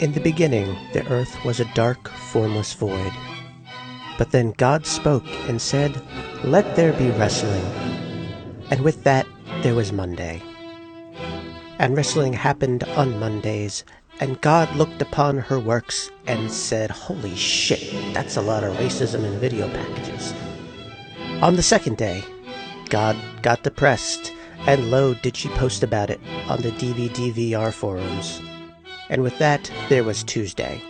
In the beginning, the earth was a dark, formless void. But then God spoke and said, "Let there be wrestling." And with that, there was Monday. And wrestling happened on Mondays, and God looked upon her works and said, "Holy shit, that's a lot of racism in video packages." On the second day, God got depressed, and lo, did she post about it on the DVD-VR forums. And with that, there was Tuesday.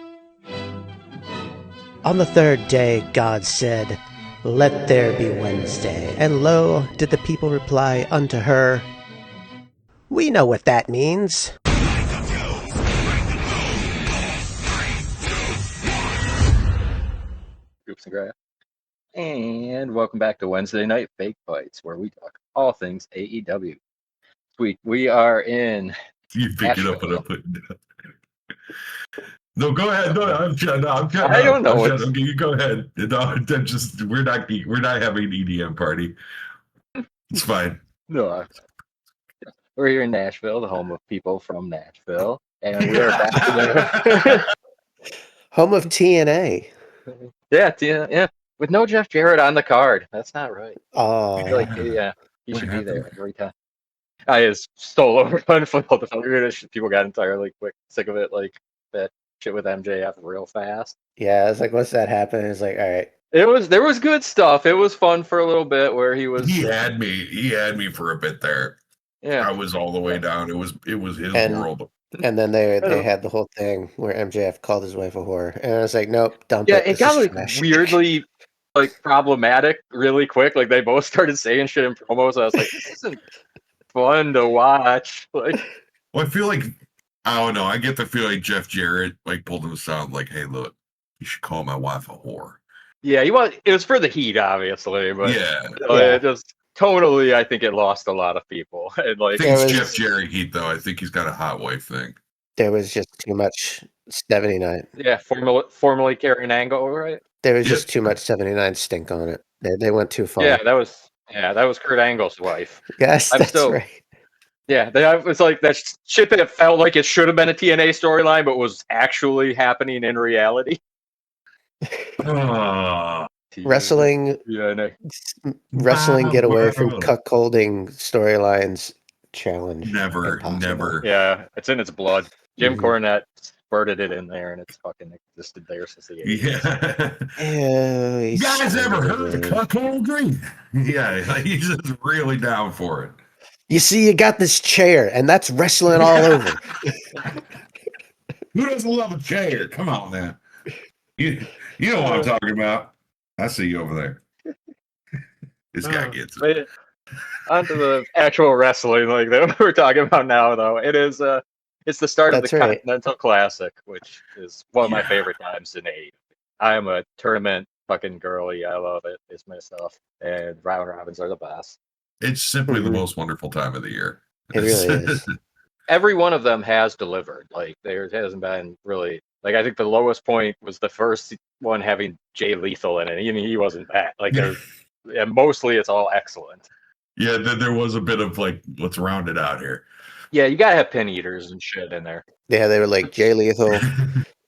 On the third day, God said, "Let there be Wednesday." And lo, did the people reply unto her, "We know what that means." Oops and grab. And welcome back to Wednesday Night Fake Fights, where we talk all things AEW. Sweet. We are in. You pick it up and I put it down. No, go ahead. No, I'm shutting up. I don't know. Okay, you go ahead. No, we're not having an EDM party. It's fine. No, we're here in Nashville, the home of people from Nashville, and we are back to Home of TNA. yeah, with no Jeff Jarrett on the card. That's not right. Oh, I feel like, he should be there every time. I just stole over fun football. People got entirely sick of it, like that shit with MJF real fast. Yeah, it's like, once that happened, it's like, all right. There was good stuff. It was fun for a little bit where he was. He had me for a bit there. Yeah, I was all the way down. It was his world. And then they had the whole thing where MJF called his wife a whore, and I was like, nope, dump yeah, it. it got weirdly problematic really quick. Like they both started saying shit in promos. I was like, this isn't fun to watch. Like, well, I feel like I don't know. I get the feeling Jeff Jarrett pulled him aside, like, "Hey, look, you should call my wife a whore." Yeah, it was for the heat, obviously, but yeah. It just totally. I think it lost a lot of people. And I think it's Jeff Jarrett heat, though. I think he's got a hot wife thing. There was just too much 79. Yeah, formerly carrying Angle, right? There was just too much 79 stink on it. They went too far. Yeah, that was Kurt Angle's wife. Yes, that's right. Yeah, it's like that shit that felt like it should have been a TNA storyline, but was actually happening in reality. Wrestling get away from cuckolding storylines challenge. Never. Yeah, it's in its blood. Jim Cornette spurted it in there, and it's fucking existed there since the 80s. Yeah. You guys ever heard of cuckoldry? Yeah, he's just really down for it. You see, you got this chair, and that's wrestling all over. Who doesn't love a chair? Come on, man. You know what I'm talking about. I see you over there. This guy gets it. Onto the actual wrestling like that we're talking about now, though. It's the start of the Continental Classic, which is one of my favorite times in AEW. I am a tournament fucking girly. I love it. It's my stuff. And round robins are the best. It's simply the most wonderful time of the year. It really is. Every one of them has delivered. Like, there hasn't been really... Like, I think the lowest point was the first one having Jay Lethal in it. He wasn't bad. Like, mostly it's all excellent. Yeah, there was a bit of, let's round it out here. Yeah, you gotta have pin eaters and shit in there. Yeah, they were like, Jay Lethal,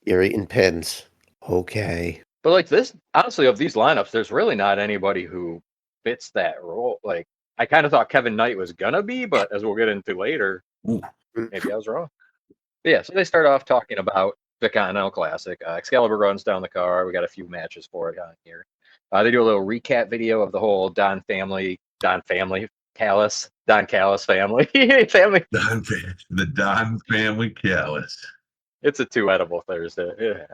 you're eating pins. Okay. But, like, this, honestly, of these lineups, there's really not anybody who fits that role. Like, I kind of thought Kevin Knight was gonna be, but as we'll get into later, maybe I was wrong. But yeah, so they start off talking about the Continental Classic. Excalibur runs down the card. We got a few matches for it on here. They do a little recap video of the whole Don Callis family. The Don family Callis. It's a 2 edible Thursday.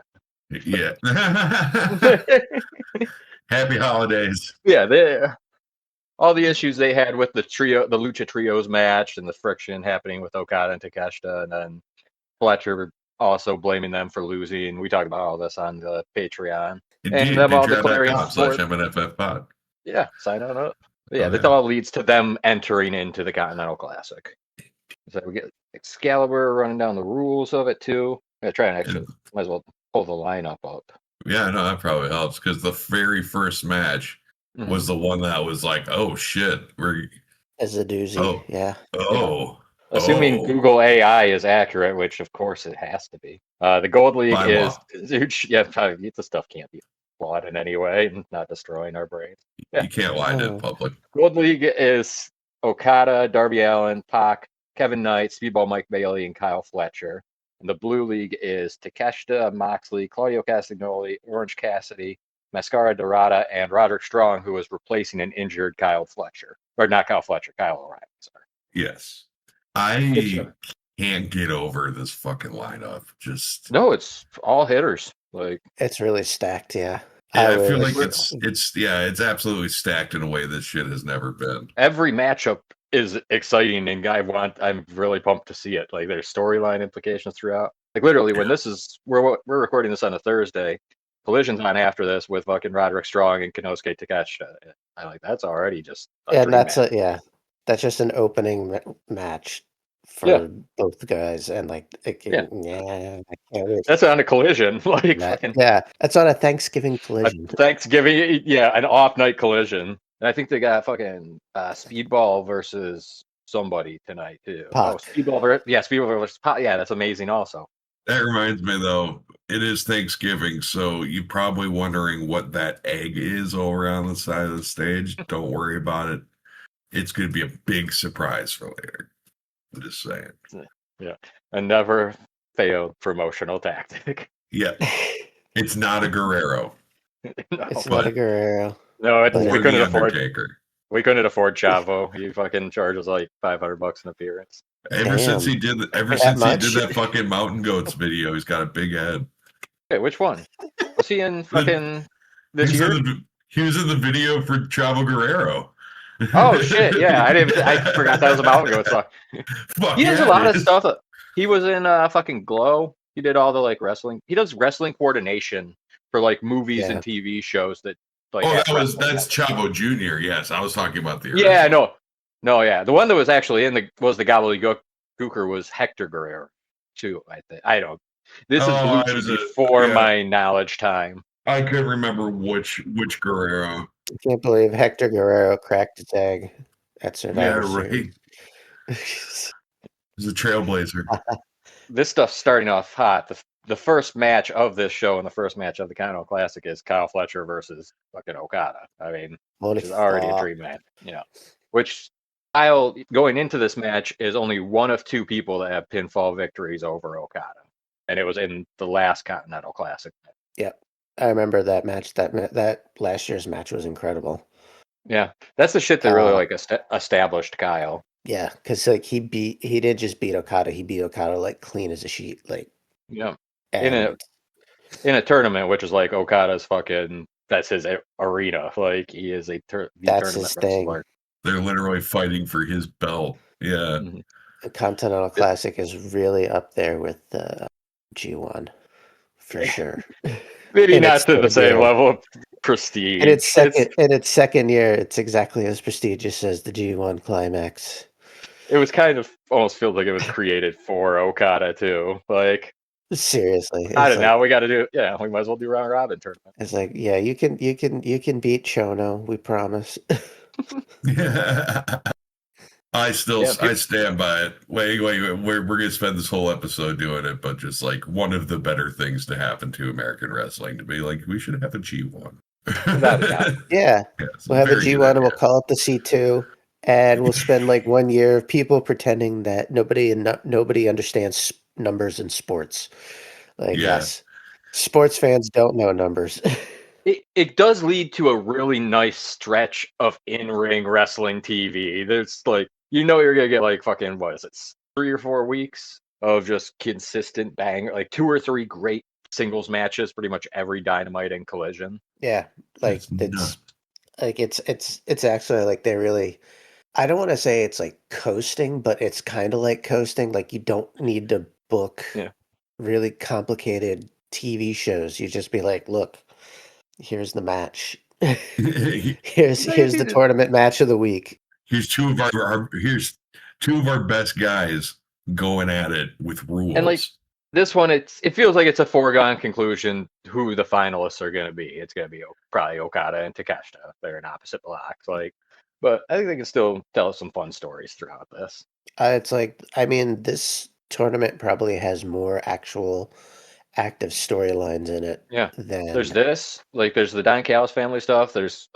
Yeah. Happy holidays. Yeah, all the issues they had with the Lucha Trios match and the friction happening with Okada and Takeshita, and then Fletcher also blaming them for losing. We talked about all this on the Patreon. Indeed, and them all declaring /MNFF-Pod. Yeah, sign on up. Yeah, that all leads to them entering into the Continental Classic. So we get Excalibur running down the rules of it too. I'm gonna try and actually might as well pull the lineup up. Yeah, no, that probably helps because the very first match was the one that was like, oh shit, we're as a doozy. Oh. Assuming Google AI is accurate, which of course it has to be. The Gold League is huge. Yeah, the stuff can't be flawed in any way and not destroying our brains. Yeah. You can't lie to the public. Gold League is Okada, Darby Allin, Pac, Kevin Knight, Speedball Mike Bailey, and Kyle Fletcher. And the Blue League is Takeshita, Moxley, Claudio Castagnoli, Orange Cassidy, Mascara Dorada, and Roderick Strong, who is replacing an injured Kyle Fletcher. Or not Kyle Fletcher, Kyle O'Reilly, sorry. Yes. I can't get over this fucking lineup. No, it's all hitters. Like it's really stacked, yeah. I feel like it's absolutely stacked in a way this shit has never been. Every matchup is exciting, and I'm really pumped to see it. Like there's storyline implications throughout. Like literally, when we're recording this on a Thursday, Collision's on after this with fucking Roderick Strong and Konosuke Takeshita. That's already just and that's that's just an opening match for both guys, and I can't wait. That's on a Collision, that's on a Thanksgiving Collision. An off night Collision, and I think they got fucking Speedball versus somebody tonight too. Pac. Speedball versus Pac. Yeah, that's amazing. Also, that reminds me though, it is Thanksgiving, so you're probably wondering what that egg is over on the side of the stage. Don't worry about it. It's going to be a big surprise for later. I'm just saying. Yeah. A never failed promotional tactic. Yeah. It's not a Guerrero. It's not a Guerrero. No, we couldn't afford We couldn't afford Chavo. He fucking charges like $500 an appearance. Ever since he did that fucking Mountain Goats video, he's got a big head. Okay, which one? Was he in fucking this year? He was in the video for Chavo Guerrero. Oh shit! Yeah, I forgot that was a Mountain Goat song. He does a lot of stuff. He was in fucking Glow. He did all the wrestling. He does wrestling coordination for movies and TV shows that. That's Chavo Jr. Yes, I was talking about the original. Yeah, no, the one that was actually was the gobbledygooker was Hector Guerrero too. I think I don't. This is Bluesky before my knowledge time. I couldn't remember which Guerrero. I can't believe Hector Guerrero cracked his egg at Survivor Series. Right. He's a trailblazer. This stuff's starting off hot. The first match of this show and the first match of the Continental Classic is Kyle Fletcher versus fucking Okada. I mean, which is already a dream match. Which Kyle, going into this match, is only one of two people that have pinfall victories over Okada. And it was in the last Continental Classic. Yep. I remember that match. That last year's match was incredible. Yeah, that's the shit that really established Kyle. Yeah, because he didn't just beat Okada. He beat Okada clean as a sheet. In a tournament, which is Okada's fucking. That's his arena. He is that's tournament his thing. Wrestler. They're literally fighting for his belt. Yeah. Mm-hmm. The Continental Classic is really up there with the G1 for sure. Maybe not to the same level of prestige. In its second year, it's exactly as prestigious as the G1 Climax. It was kind of almost feels like it was created for Okada too. Seriously, I don't know. We got to do. Yeah, we might as well do round robin tournament. It's you can beat Chono. We promise. Yeah. I stand by it. Wait, we're gonna spend this whole episode doing it, but just one of the better things to happen to American wrestling to be we should have a G1. Yeah, we'll have a G1 and we'll call it the C2, and we'll spend 1 year of people pretending that nobody understands numbers in sports. Yes, sports fans don't know numbers. It does lead to a really nice stretch of in-ring wrestling TV. There's you're gonna get fucking what is it, 3 or 4 weeks of just consistent bang, 2 or 3 great singles matches, pretty much every Dynamite and Collision. Yeah, it's actually they really. I don't want to say it's coasting, but it's kind of like coasting. You don't need to book really complicated TV shows. You just be look, here's the match. here's the tournament match of the week. Here's two of our best guys going at it with rules. And this one, it feels like it's a foregone conclusion who the finalists are going to be. It's going to be probably Okada and Takeshita. They're in opposite blocks. But I think they can still tell us some fun stories throughout this. It's like, I mean, this tournament probably has more actual active storylines in it Yeah. There's than. this, like, there's the Don Callis family stuff. There's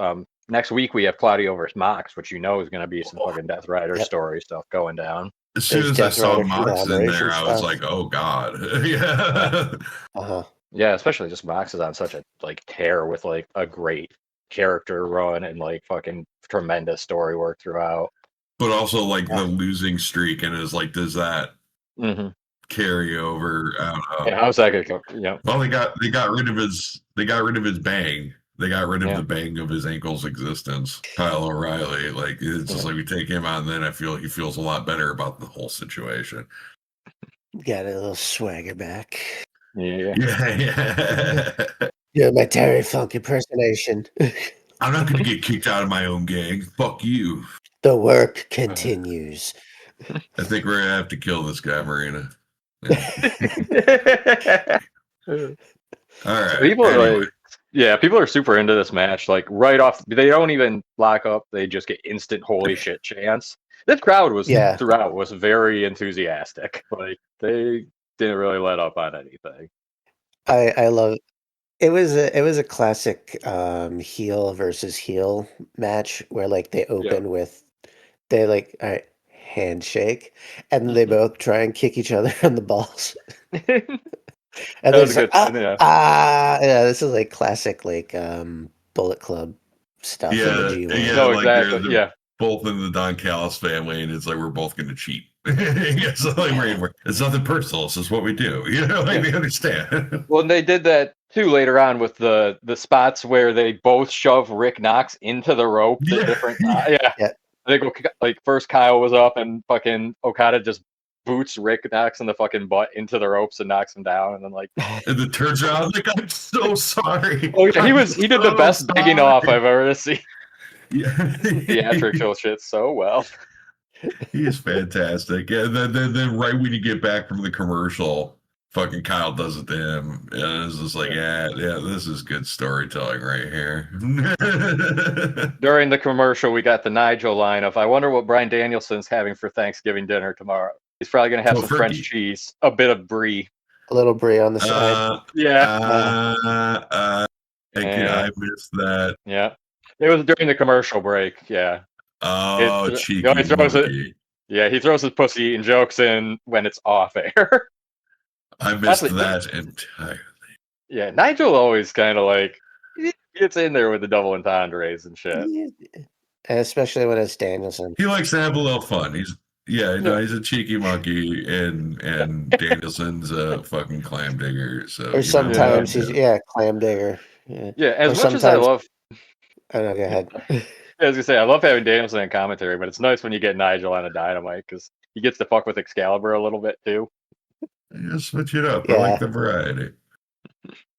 next week we have Claudio versus Mox, which is going to be some fucking Death Rider Yep. story stuff going down. As soon There's as I Death saw Rider Mox in there, conglomeration I was stuff. like, "Oh God, yeah." Uh-huh. Yeah, especially just Mox is on such a like tear with like a great character run and like fucking tremendous story work throughout. But also like Yeah. the losing streak, and is like, does that Mm-hmm. carry over? I don't know. Yeah, how's that gonna go? Yeah. Well, they got rid of his bang. They got rid of Yeah. the bang of his ankle's existence. Kyle O'Reilly, like it's just like we take him on, then I feel he feels a lot better about the whole situation. Got a little swagger back. Yeah. Yeah, my Terry Funk impersonation. I'm not going to get kicked out of my own gang. Fuck you. The work continues. I think we're gonna have to kill this guy, Marina. All right. People are anyway. like, yeah, people are super into this match. Like right off, they don't even lock up; they just get instant holy shit chants. This crowd was throughout was very enthusiastic. Like they didn't really let up on anything. I love it. It was a classic heel versus heel match where like they open with they like all right, handshake, and they both try and kick each other in the balls. And That was like, good. yeah, this is like classic like Bullet Club stuff in the G1. Yeah, no, like exactly. they're both in the Don Callis family, and it's like we're both going to cheat. It's like it's nothing personal. It's just what we do. You know, like they understand. Well, and they did that too later on with the spots where they both shove Rick Knox into the rope. Yeah. Different, They go like first Kyle was up and fucking Okada just boots Rick Knox in the fucking butt into the ropes and knocks him down, and then like and it turns out like I'm so sorry. Oh yeah, he did the best digging off I've ever seen. Yeah. Theatrical shit so well. He is fantastic. Yeah, then right when you get back from the commercial, fucking Kyle does it to him. And it's just like, yeah, this is good storytelling right here. During the commercial, we got the Nigel line of, I wonder what Bryan Danielson's having for Thanksgiving dinner tomorrow. He's probably going to have some French cheese, a bit of brie. A little brie on the side. I missed that. Yeah. It was during the commercial break, yeah. Oh, cheeky monkey. He throws his pussy-eating jokes in when it's off air. I missed that entirely. Yeah, Nigel always kind of like, he gets in there with the double entendres and shit. Especially when it's Danielson. He likes to have a little fun. He's a cheeky monkey, and Danielson's a fucking clam digger. So or sometimes he's clam digger. Yeah, as much as I love. Oh no, go ahead. As you say, I love having Danielson in commentary, but it's nice when you get Nigel on a Dynamite because he gets to fuck with Excalibur a little bit too. Yeah, switch it up. I like the variety.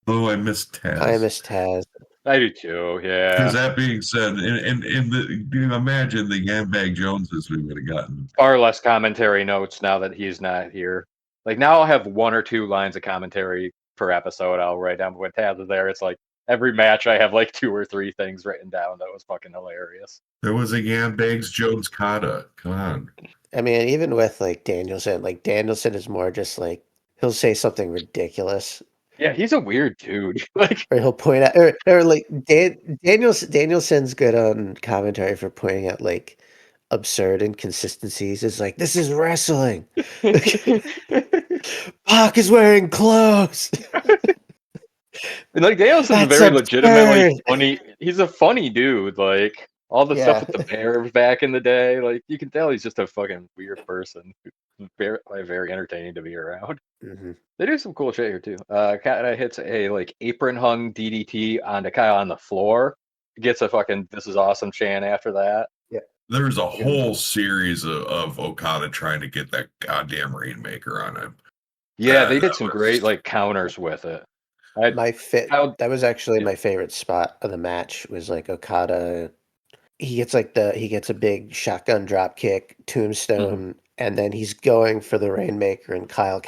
Oh, I miss Taz. I do too. Yeah. Because that being said, imagine the Yambag Joneses we would have gotten. Far less commentary notes now that he's not here. Like now I'll have 1 or 2 lines of commentary per episode. I'll write down, but when Taz is there, it's like every match I have like 2 or 3 things written down. That was fucking hilarious. There was a Yambags Jones kata. Come on. I mean, even with like Danielson is more just like he'll say something ridiculous. Yeah, he's a weird dude. Like, or he'll point out, or like Danielson's good on commentary for pointing out like absurd inconsistencies. It's like, this is wrestling. Pac is wearing clothes. And like Danielson's very legitimately funny. He's a funny dude. Like all the stuff with the bear back in the day. Like you can tell he's just a fucking weird person. Very, very entertaining to be around. Mm-hmm. They do some cool shit here too. Kata hits a like apron hung DDT onto Kyle on the floor. Gets a fucking "this is awesome" chant after that. Yeah. There's a whole series of Okada trying to get that goddamn Rainmaker on him. Yeah, they did some great like counters with it. That was actually my favorite spot of the match. Was like Okada. He gets a big shotgun drop kick, tombstone, and then he's going for the Rainmaker, and Kyle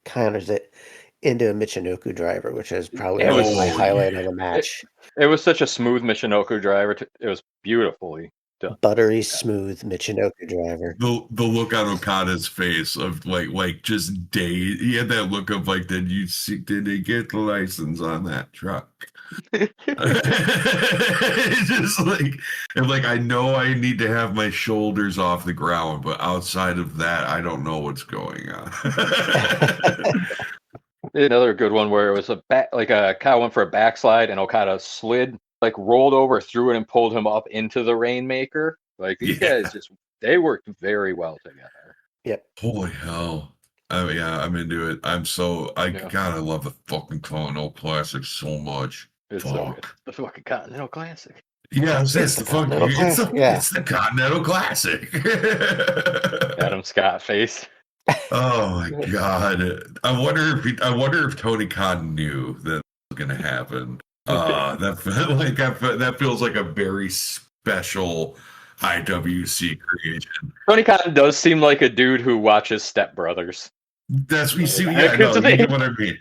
counters it into a Michinoku driver, which is probably my highlight of the match. It was such a smooth Michinoku driver. It was beautifully Buttery smooth Michinoku driver. The look on Okada's face of like just days. He had that look of like, did they get the license on that truck? It's just like, and like, I know I need to have my shoulders off the ground, but outside of that, I don't know what's going on. Another good one where it was Kyle went for a backslide and Okada slid, like rolled over, threw it, and pulled him up into the Rainmaker. Like these guys they worked very well together. Yep. Holy hell. I'm into it. I love the fucking Continental Classic so much. It's so good. The fucking Continental Classic. Yeah, it's the Continental Classic. It's the Continental Classic. Adam Scott face. Oh my god! I wonder if Tony Khan knew that was going to happen. That feels like a very special IWC creation. Tony Khan does seem like a dude who watches Step Brothers. That's what you see. Yeah, you know what I mean.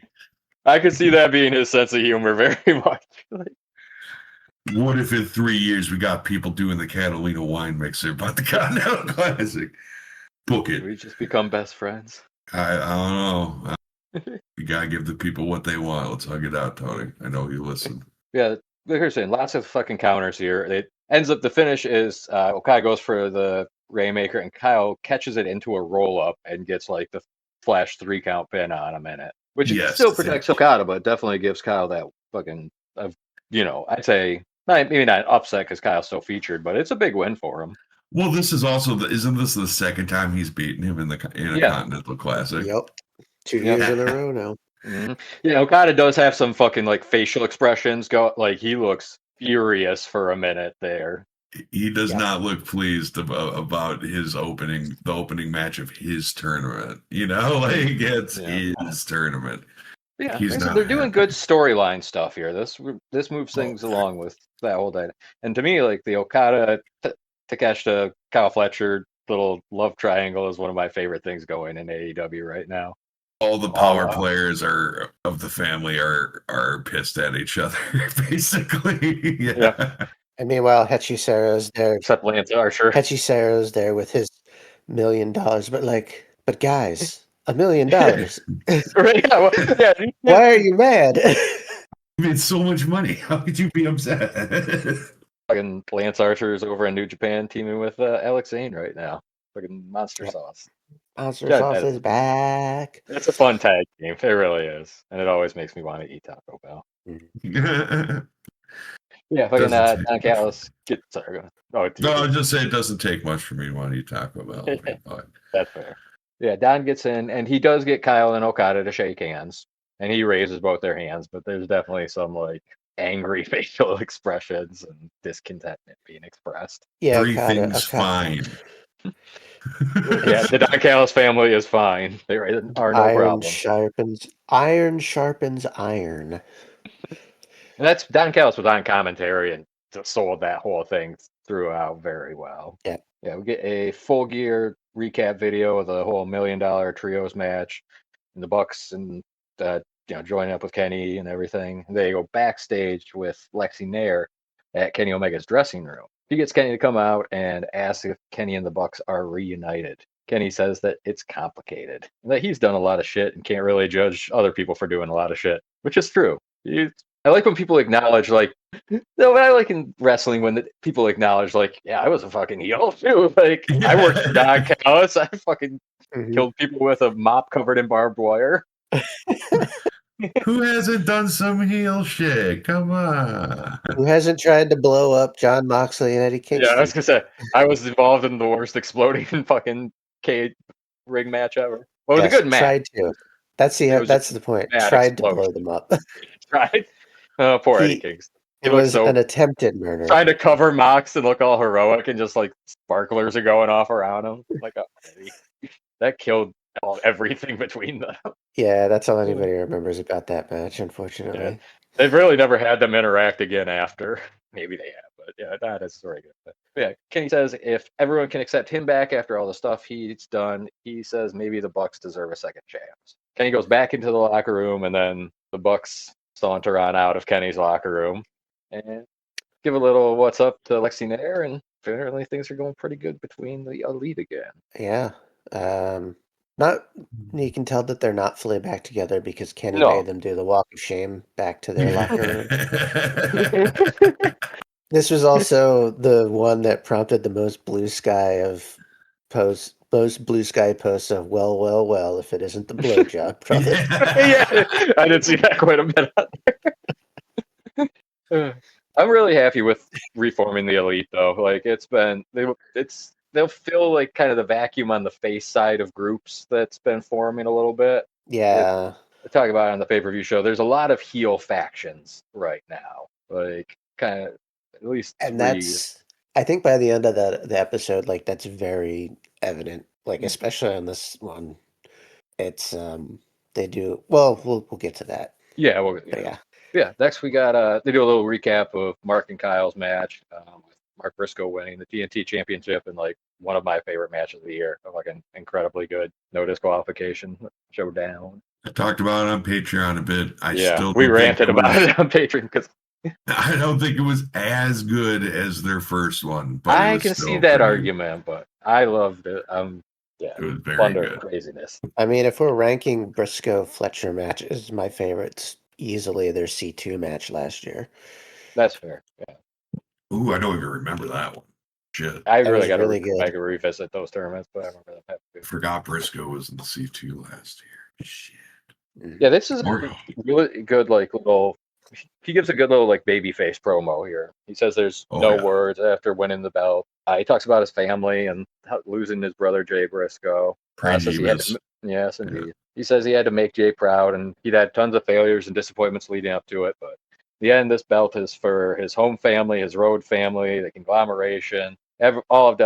I could see that being his sense of humor very much. What if in 3 years we got people doing the Catalina wine mixer about the Continental Classic? Book it. We just become best friends. I don't know. You gotta give the people what they want. Let's hug it out, Tony. I know you listen. Yeah, like you're saying, lots of fucking counters here. It ends up the finish is Okada goes for the Rainmaker and Kyle catches it into a roll up and gets like the flash 3 count pin on him in it, which still protects Okada, but definitely gives Kyle that fucking I'd say maybe not upset because Kyle's still featured, but it's a big win for him. Well, this is also isn't this the second time he's beaten him in a Continental Classic? Yep, 2 years in a row now. Mm-hmm. Yeah, Okada does have some fucking like facial expressions. Like he looks furious for a minute there. He does not look pleased about the opening match of his tournament. Like it's his tournament. Yeah, they're doing good storyline stuff here. This moves things along with that whole dynamic. And to me, like the Okada Takeshita Kyle Fletcher little love triangle is one of my favorite things going in AEW right now. All the power players of the family are pissed at each other, basically. Yeah. And meanwhile, Hechisaro's there. Except Lance Archer. Hechisaro's there with his $1 million, but guys, $1 million. Why are you mad? You made so much money. How could you be upset? Fucking Lance Archer is over in New Japan teaming with Alex Zane right now. Fucking Monster Sauce. Monster Sauce is back. It's a fun tag game. It really is. And it always makes me want to eat Taco Bell. Yeah, fucking Don Callis. Sorry. No, I was just saying it doesn't take much for me to want to eat Taco Bell. That's fair. Yeah, Don gets in, and he does get Kyle and Okada to shake hands. And he raises both their hands, but there's definitely some like angry facial expressions and discontentment being expressed. Yeah, everything's fine. Yeah, the Don Callis family is fine. They are no problem. Iron sharpens iron. And that's Don Callis was on commentary and sold that whole thing throughout very well. Yeah. Yeah, we get a Full Gear recap video of the whole $1 million trios match, and the Bucks and joining up with Kenny and everything. They go backstage with Lexi Nair at Kenny Omega's dressing room. He gets Kenny to come out and asks if Kenny and the Bucks are reunited. Kenny says that it's complicated, and that he's done a lot of shit and can't really judge other people for doing a lot of shit, which is true. I like when people acknowledge, I like in wrestling when people acknowledge, yeah, I was a fucking heel too. Like, I worked for Don Callis. I fucking killed people with a mop covered in barbed wire. Who hasn't done some heel shit? Come on. Who hasn't tried to blow up John Moxley and Eddie Kingston? Yeah, I was gonna say I was involved in the worst exploding fucking cage ring match ever. Well, it was a good match. Tried to. That's the point. Tried to blow them up. Tried. Oh, poor Eddie Kingston. It was an attempted murder. Trying to cover Mox and look all heroic, and just like sparklers are going off around him. Like, oh, Eddie. That killed everything between them. Yeah, that's all anybody remembers about that match, unfortunately. Yeah. They've really never had them interact again after. Maybe they have, but yeah, that is very good. But yeah, Kenny says if everyone can accept him back after all the stuff he's done, he says maybe the Bucks deserve a second chance. Kenny goes back into the locker room, and then the Bucks saunter on out of Kenny's locker room and give a little what's up to Lexi Nair and apparently things are going pretty good between the Elite again. Yeah. Not you can tell that they're not fully back together because Kenny No. made them do the walk of shame back to their locker room. This was also the one that prompted the most blue sky posts of well, if it isn't the blowjob, brother. Yeah, I did see that quite a bit out there. I'm really happy with reforming the Elite though. Like they'll fill like kind of the vacuum on the face side of groups that's been forming a little bit. Yeah. I talk about it on the pay-per-view show. There's a lot of heel factions right now. Like kind of at least And three. I think by the end of the episode, like that's very evident. Like especially on this one, it's they do well. We'll get to that. Yeah, yeah. Next, we got they do a little recap of Mark and Kyle's match. With Mark Briscoe winning the TNT Championship and like one of my favorite matches of the year. Like incredibly good, no disqualification showdown. I talked about it on Patreon a bit. We ranted about it on Patreon because I don't think it was as good as their first one. But I can see that argument, but I loved it. Yeah, it was very good. Craziness. I mean, if we're ranking Briscoe Fletcher matches, my favorite's easily their C2 match last year. That's fair. Yeah. Ooh, I don't even remember that one. Shit. I really got to revisit those tournaments, but I remember that. Forgot Briscoe was in the C2 last year. Shit. Yeah, this is a really good, like, little. He gives a good little, like, babyface promo here. He says there's no words after winning the belt. He talks about his family and losing his brother Jay Briscoe. Yes, indeed. Yeah. He says he had to make Jay proud, and he'd had tons of failures and disappointments leading up to it. But in the end, this belt is for his home family, his road family, the conglomeration, all of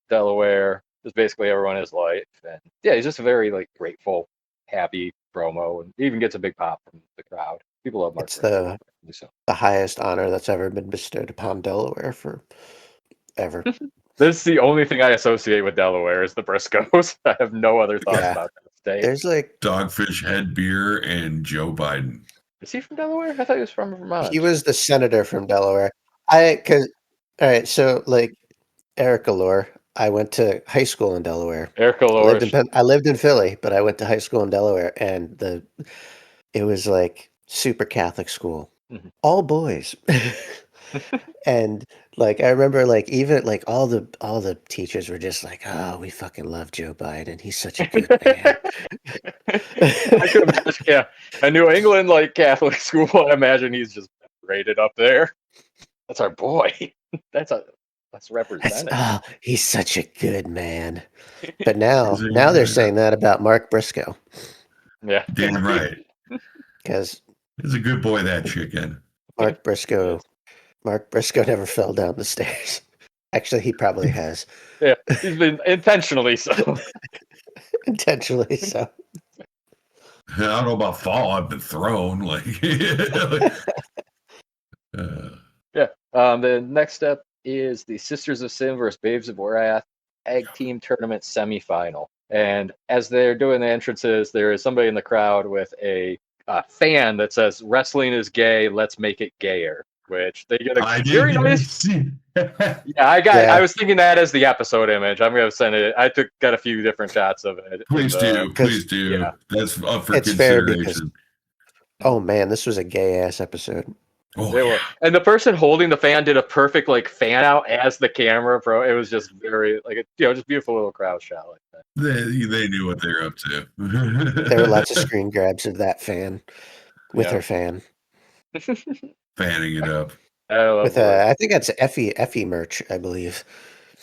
Delaware, just basically everyone in his life. And yeah, he's just a very like grateful, happy promo, and he even gets a big pop from the crowd. People love Mark. It's the highest honor that's ever been bestowed upon Delaware ever. This is the only thing I associate with Delaware is the Briscoes. I have no other thoughts about that state. There's like Dogfish Head Beer and Joe Biden. Is he from Delaware? I thought he was from Vermont. He was the senator from Delaware. All right, so like Erika lore. I went to high school in Delaware. Erika lore. I lived in Philly, but I went to high school in Delaware, and it was like super Catholic school, all boys. And like I remember, like even like all the teachers were just like, "Oh, we fucking love Joe Biden. He's such a good man." I could imagine, yeah, a New England like Catholic school. I imagine he's just rated up there. That's our boy. That's represented. He's such a good man. But now they're saying that about Mark Briscoe. Yeah, damn right. Because he's a good boy, that chicken. Mark Briscoe never fell down the stairs. Actually, he probably has. Yeah, he's been intentionally so. Intentionally so. I don't know about fall. I've been thrown. Yeah. The next step is the Sisters of Sin versus Babes of Wrath Tag Team Tournament semifinal. And as they're doing the entrances, there is somebody in the crowd with a fan that says, "Wrestling is gay. Let's make it gayer." Which they get a very nice. I was thinking that as the episode image. I'm gonna send it. I got a few different shots of it. Please do. Yeah. That's up for consideration. Fair because, oh man, this was a gay ass episode. Oh, and the person holding the fan did a perfect like fan out as the camera, bro. It was just very like just beautiful little crowd shot like that. They knew what they were up to. There were lots of screen grabs of that fan with her fan. Fanning it up. I think that's Effie merch, I believe.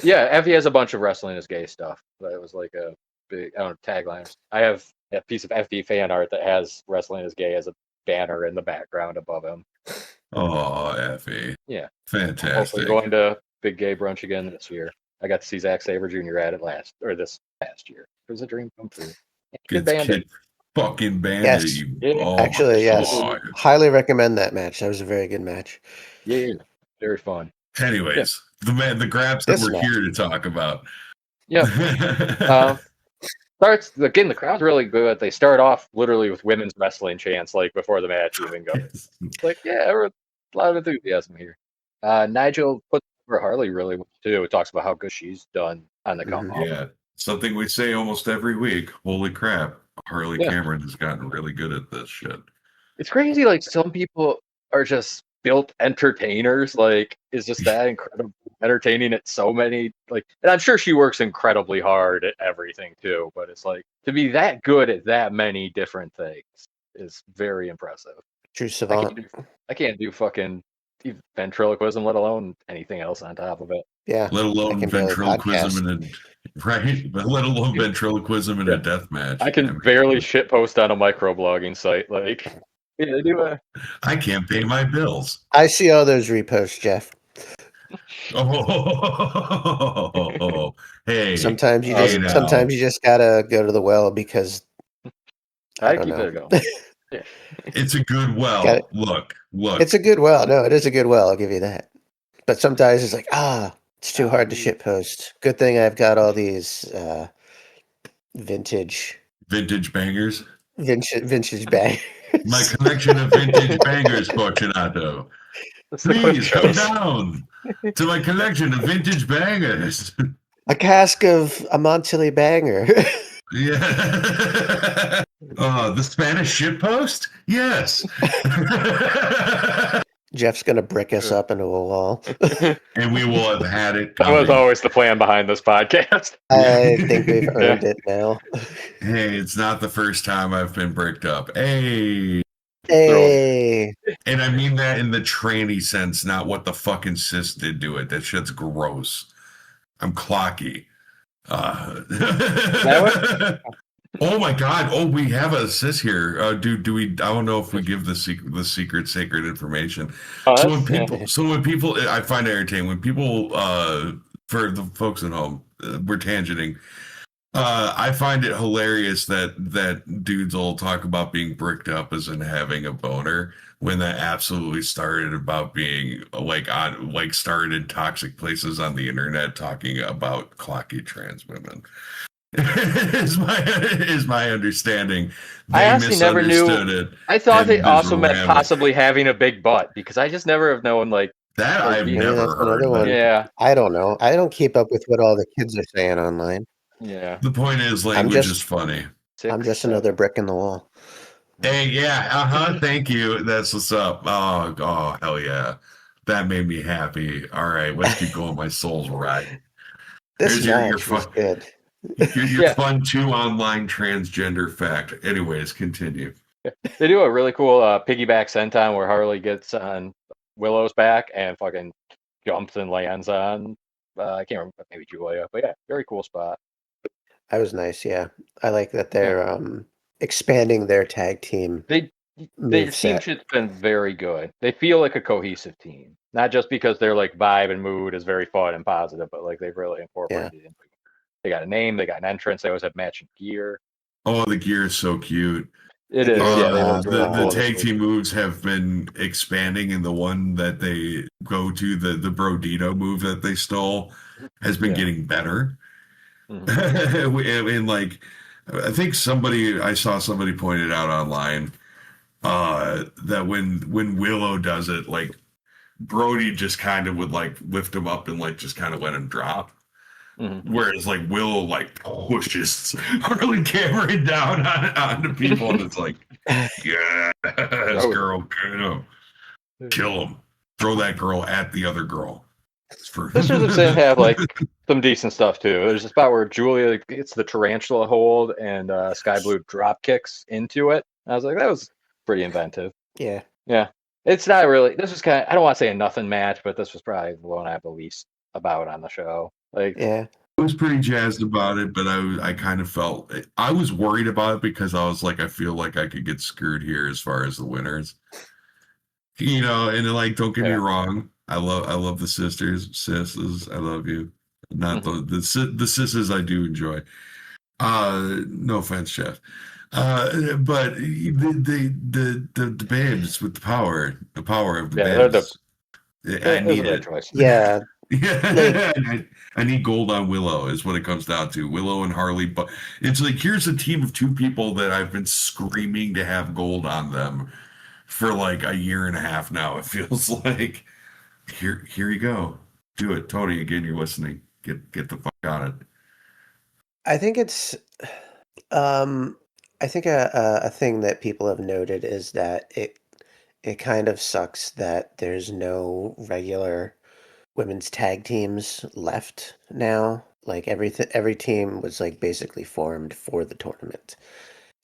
Yeah, Effie has a bunch of wrestling is gay stuff. But it was like a big tagline. I have a piece of Effie fan art that has wrestling is gay as a banner in the background above him. Oh, Effie. Yeah. Fantastic. Hopefully going to Big Gay Brunch again this year. I got to see Zack Sabre Jr. at it this past year. It was a dream come true. Kid fucking bandit. Yes. Actually, yes. Highly recommend that match. That was a very good match. Yeah. Very fun. Anyways, the grabs that we're here to talk about. Yeah. The crowd's really good. They start off literally with women's wrestling chants, like before the match even goes. Like, a lot of enthusiasm here. Nigel puts for Harley really well, too. It talks about how good she's done on the come up. Yeah, something we say almost every week. Holy crap, Harley Yeah. Cameron has gotten really good at this shit. It's crazy. Like some people are just built entertainers. Like, is just that incredible entertaining at so many. Like, and I'm sure she works incredibly hard at everything too. But it's like to be that good at that many different things is very impressive. True savant. I can't do fucking ventriloquism, let alone anything else on top of it. Yeah. Let alone ventriloquism but let alone ventriloquism in a death match. I can barely shitpost on a microblogging site. Like, yeah, they do I can't pay my bills. I see all those reposts, Jeff. Oh, hey. Sometimes you just gotta go to the well because I keep it going. Yeah. It's a good well. Look. It's a good well. No, it is a good well. I'll give you that. But sometimes it's like, it's too hard to shitpost. Good thing I've got all these vintage bangers. Vintage bangers. My collection of vintage bangers, Fortunato. Please come down to my collection of vintage bangers. A cask of Amontillé banger. Yeah. The Spanish shitpost? Yes. Jeff's going to brick us up into a wall. And we will have had it. That was always the plan behind this podcast. I think we've earned it now. Hey, it's not the first time I've been bricked up. Hey. And I mean that in the tranny sense, not what the fucking sis did to it. That shit's gross. I'm clocky. Oh my god! Oh, we have a sis here. Do we? I don't know if we give the secret sacred information. So when people, I find it entertaining when people, for the folks at home, we're tangenting. I find it hilarious that dudes will talk about being bricked up as in having a boner when that absolutely started about being started in toxic places on the internet talking about clocky trans women. is my understanding. I honestly never knew it. I thought they also meant possibly having a big butt because I just never have known like that. I've never heard. One. Yeah, I don't know. I don't keep up with what all the kids are saying online. Yeah. The point is, language is funny. I'm just another brick in the wall. Hey, yeah, thank you. That's what's up. Oh, hell yeah. That made me happy. All right, let's keep going. My soul's right. This match was good. Your fun 2 online transgender fact. Anyways, continue. They do a really cool piggyback senton where Harley gets on Willow's back and fucking jumps and lands on, I can't remember, maybe Julia. But yeah, very cool spot. That was nice, yeah. I like that they're expanding their tag team. Their team has been very good. They feel like a cohesive team. Not just because their like vibe and mood is very fun and positive, but like they've really incorporated it. They got a name, they got an entrance, they always have matching gear. Oh, the gear is so cute. It is. The tag team moves have been expanding, and the one that they go to, the Brodito move that they stole, has been getting better. Mm-hmm. And like, I think I saw somebody pointed out online that when Willow does it, like Brody just kind of would like lift him up and like just kind of let him drop. Mm-hmm. Whereas like Willow like pushes Harley Cameron down onto people, and it's like, yes, girl, kill him, throw that girl at the other girl. This was saying have like some decent stuff too. There's a spot where Julia gets the tarantula hold and Sky Blue drop kicks into it. I was like, that was pretty inventive. Yeah. It's not really. This was kind of, I don't want to say a nothing match, but this was probably the one I have the least about on the show. Like, I was pretty jazzed about it, but I kind of felt I was worried about it because I was like, I feel like I could get screwed here as far as the winners, and like, don't get me wrong, I love the sisters, I love you, not the sisters I do enjoy. No offense, Chef. But the babes with the power of the babes. I need it. Yeah. I need gold on Willow is what it comes down to. Willow and Harley, but it's like, here's a team of 2 people that I've been screaming to have gold on them for like a year and a half now. It feels like here you go. Do it, Tony. Again, you're listening. Get the fuck on it. I think it's, I think a thing that people have noted is that it kind of sucks that there's no regular women's tag teams left now. Like every team was like basically formed for the tournament.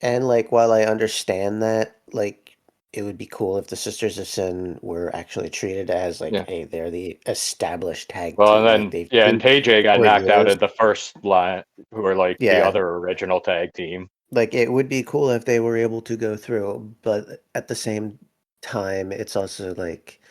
And like while I understand that, like it would be cool if the Sisters of Sin were actually treated as like, Yeah. hey, they're the established tag Well, team. and Like then they've and been AJ got for knocked out years. at the first line, who are like the Yeah. other original tag team. Like it would be cool if they were able to go through, but at the same time, it's also like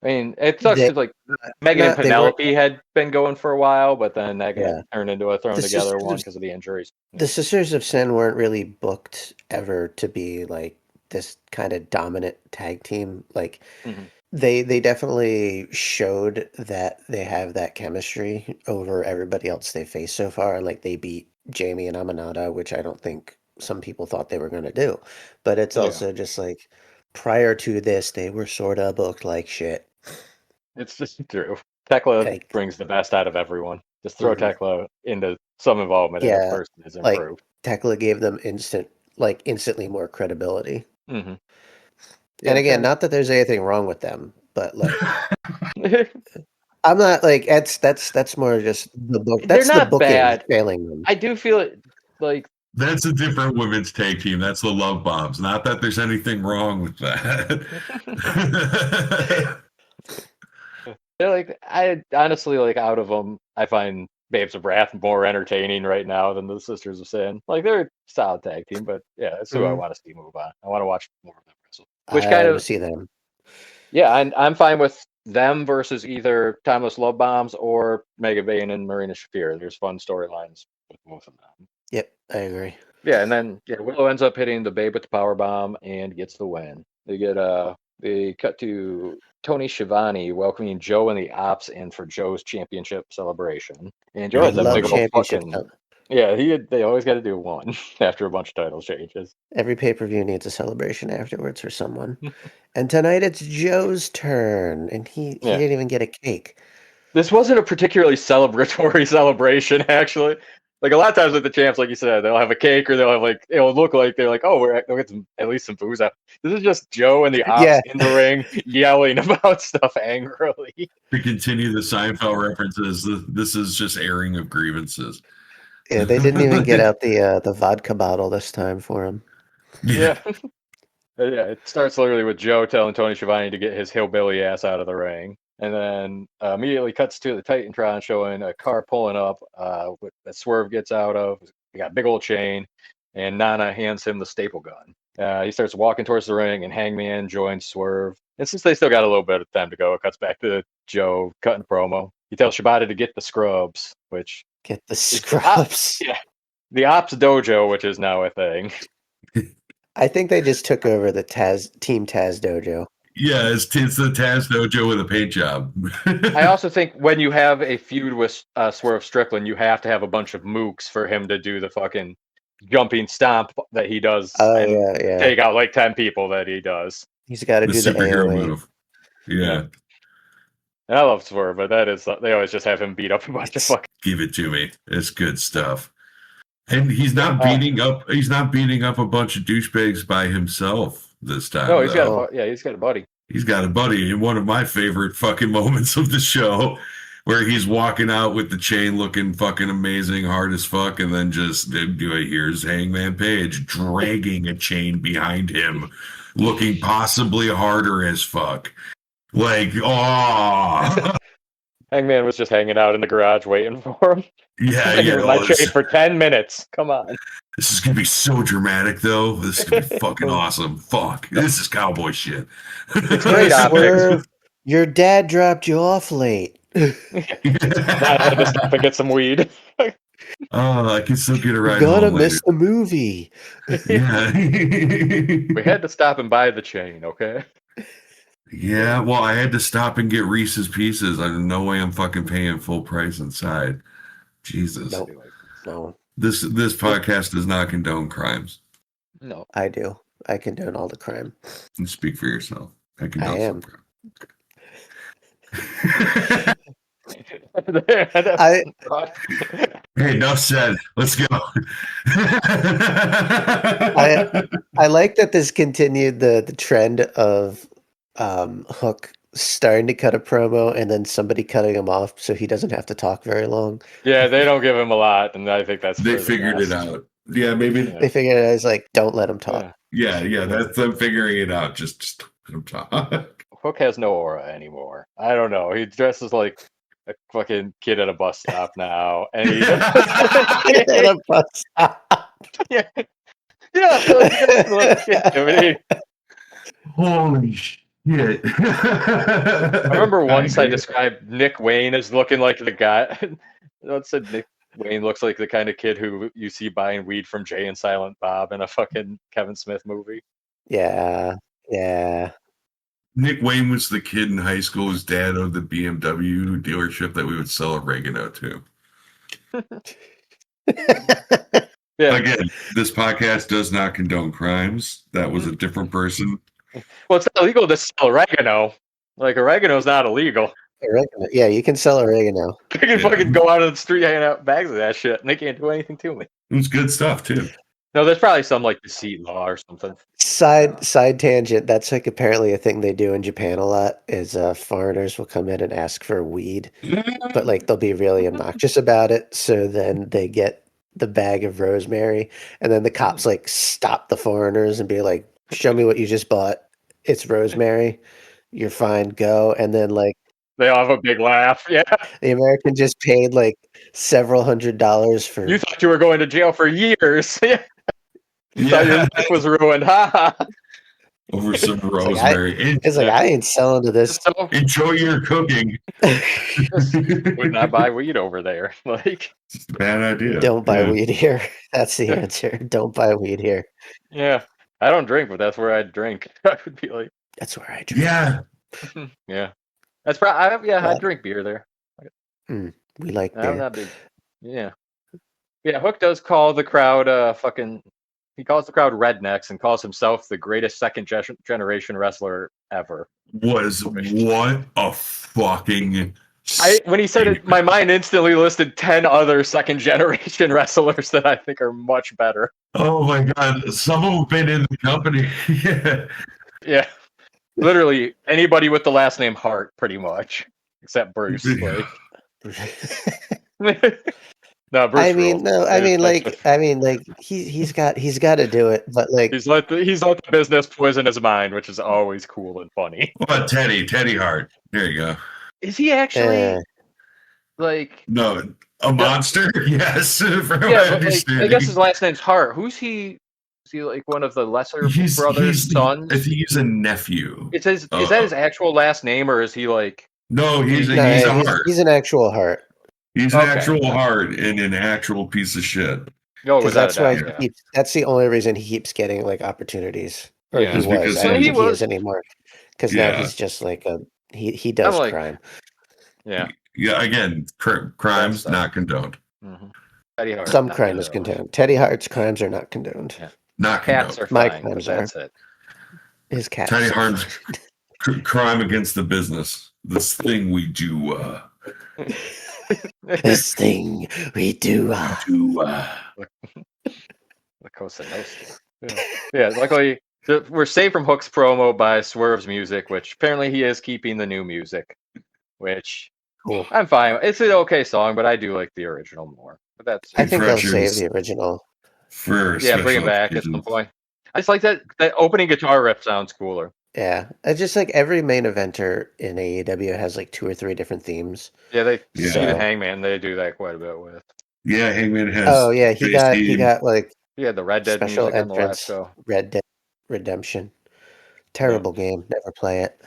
I mean, it sucks they because like Megan and not they weren't. Penelope had been going for a while, but then that got Yeah, turned into a thrown the together Sisters one of because of the injuries. the Sisters of Sin weren't really booked ever to be like this kind of dominant tag team. Like Mm-hmm. they definitely showed that they have that chemistry over everybody else they faced so far. Like they beat Jamie and Amanada, which I don't think some people thought they were going to do. But it's Yeah, also just like prior to this, they were sort of booked like shit. it's just true. Tekla Like, brings the best out of everyone. Just throw mhm. Tekla into some involvement, and a Yeah, person is like improved. Tekla gave them instantly more credibility. Mm-hmm. And Yeah, again, kind not that there's anything wrong with them, but like of. I'm not like that's more just the book. They're That's the not booking bad. failing them. I do feel it like That's a different women's tag team. That's the Love Bombs. Not that there's anything wrong with that. they're like I honestly like out of them. I find Babes of Wrath more entertaining right now than the Sisters of Sin. Like they're a solid tag team, but yeah, that's who I Mhm. want to see move on. I want to watch more of them wrestle. Which I kind want to of see them. yeah, I'm fine with them versus either Timeless Love Bombs or Mega Bane and Marina Shafir. There's fun storylines with both of them. Yep, I agree. Yeah, and then Willow ends up hitting the Babe with the power bomb and gets the win. They cut to Tony Schiavone welcoming Joe and the Ops in for Joe's championship celebration. And Joe I has that love big old championship fucking stuff. yeah. They always got to do one after a bunch of title changes. Every pay-per-view needs a celebration afterwards for someone. And tonight it's Joe's turn, and he Yeah, didn't even get a cake. this wasn't a particularly celebratory celebration actually. Like a lot of times with the champs, like you said, they'll have a cake or they'll have like it'll look like they're like, oh, we'll get at least some booze out. This is just Joe and the Ops Yeah, in the ring yelling about stuff angrily. To continue the Seinfeld references, this is just airing of grievances. yeah, they didn't even get out the vodka bottle this time for him. Yeah. Yeah. Yeah, it starts literally with Joe telling Tony Schiavone to get his hillbilly ass out of the ring. And then immediately cuts to the Titantron showing a car pulling up that Swerve gets out of. He got a big old chain, and Nana hands him the staple gun. He starts walking towards the ring, and Hangman joins Swerve. And since they still got a little bit of time to go, it cuts back to Joe cutting promo. He tells Shibata to get the scrubs, which Get the is scrubs. yeah, the Ops Dojo, which is now a thing. I think they just took over the Team Taz dojo. Yeah, it's the Taz Dojo with a paint job. I also think when you have a feud with Swerve Strickland, you have to have a bunch of mooks for him to do the fucking jumping stomp that he does Oh and yeah. take out like 10 people that he does. He's got to The do the superhero AOA. move. Yeah. And I love Swerve, but they always just have him beat up a bunch of fucking. Give it to me. It's good stuff. And he's not Uh, beating up a bunch of douchebags by himself this time. no, he's got though. he's got a buddy. He's got a buddy in one of my favorite fucking moments of the show where he's walking out with the chain looking fucking amazing, hard as fuck, and then just here's Hangman Page dragging a chain behind him, looking possibly harder as fuck. Like, oh Hangman was just hanging out in the garage waiting for him. yeah, Here's my chain for 10 minutes. Come on. This is gonna be so dramatic, though. This is gonna be fucking awesome. Fuck, this is cowboy shit. It's great Swerve, your dad dropped you off late. I had to stop and get some weed. Oh, I can still get a ride You're gonna home miss the movie. Yeah. We had to stop and buy the chain, okay? Yeah, well, I had to stop and get Reese's Pieces. I no way I'm fucking paying full price inside. Jesus. Nope. No, This podcast does not condone crimes. No. I do. I condone all the crime. You speak for yourself. I condone I am. some crime. I Hey, enough said. Let's go. I like that this continued the trend of Hook starting to cut a promo and then somebody cutting him off so he doesn't have to talk very long. Yeah, they don't give him a lot, and I think that's They for the figured it best. out. Yeah, maybe. Yeah. They figured it out. It's like, don't let him talk. Yeah. That's them figuring it out. Just let them talk. Hook has no aura anymore. I don't know. He dresses like a fucking kid at a bus stop now, and he At a bus stop. yeah, like, Holy shit. I remember once I described Nick Wayne as looking like the guy. I said Nick Wayne looks like the kind of kid who you see buying weed from Jay and Silent Bob in a fucking Kevin Smith movie. Yeah. Nick Wayne was the kid in high school whose dad owned the BMW dealership that we would sell oregano to. Yeah. Again, this podcast does not condone crimes. That was a different person. Well, it's not illegal to sell oregano. Like, oregano's not illegal. Oregano. Yeah, you can sell oregano. I can fucking go out on the street hanging out bags of that shit, and they can't do anything to me. It was good stuff, too. No, there's probably some, like, deceit law or something. Side tangent. That's like apparently a thing they do in Japan a lot is foreigners will come in and ask for weed, but like they'll be really obnoxious about it. So then they get the bag of rosemary, and then the cops like stop the foreigners and be like, "Show me what you just bought. It's rosemary. You're fine. Go." And then like They all have a big laugh. Yeah. the American just paid like several $100s for. You thought you were going to jail for years. Yeah. You thought your life was ruined. Ha ha. Over some rosemary. It's like, I ain't selling to this. So, Enjoy your cooking. would not buy weed over there. Like, It's a bad idea. Don't buy weed here. That's the answer. Don't buy weed here. yeah. I don't drink, but that's where I'd drink. I would be like, That's where I drink. Yeah. yeah. That's probably, I drink beer there. We like I'm beer. not big. Yeah. Yeah, Hook does call the crowd he calls the crowd rednecks and calls himself the greatest second generation wrestler ever. What a fucking When he said it, my mind instantly listed 10 other second generation wrestlers that I think are much better. Oh my god, some of them have been in the company. Yeah. Yeah. Literally anybody with the last name Hart, pretty much. Except Bruce. Like. No, Bruce I mean, rules. no, I mean, like, he's got to do it, but like, he's let the business poison his mind, which is always cool and funny. What about Teddy Hart? There you go. Is he actually like No, a monster? Yes. yeah, but like, I guess his last name's Hart. Who's he? Is he like one of the lesser brothers' sons? I think he's a nephew. Is that his actual last name, or is he like? No, he's a Hart. He's an actual Hart. He's an actual Hart and an actual piece of shit. No, that's why that's the only reason he keeps getting like opportunities. Or yeah, he was. I don't think he is anymore. Because now he's just like he does crime. Yeah. Yeah. Again, crimes not condoned. Mm-hmm. Teddy Hart, some crime is condoned. Teddy Hart's crimes are not condoned. Yeah. Not cats condoned. are fine, My crimes that's it. His cats. Teddy Hart's crime against the business. This thing we do. This thing we do. La Cosa Nostra. Yeah, luckily we're saved from Hook's promo by Swerve's music, which apparently he is keeping the new music, which cool. I'm fine. It's an okay song, but I do like the original more. But that's I think they'll save the original. For bring it back at some point. I just like that opening guitar riff sounds cooler. Yeah, it's just like every main eventer in AEW has like 2 or 3 different themes. Yeah, even Hangman, they do that quite a bit with. Yeah, Hangman has. Oh yeah, he got like the Red Dead special music entrance, on the last show. Red Dead Redemption. Terrible game. Never play it.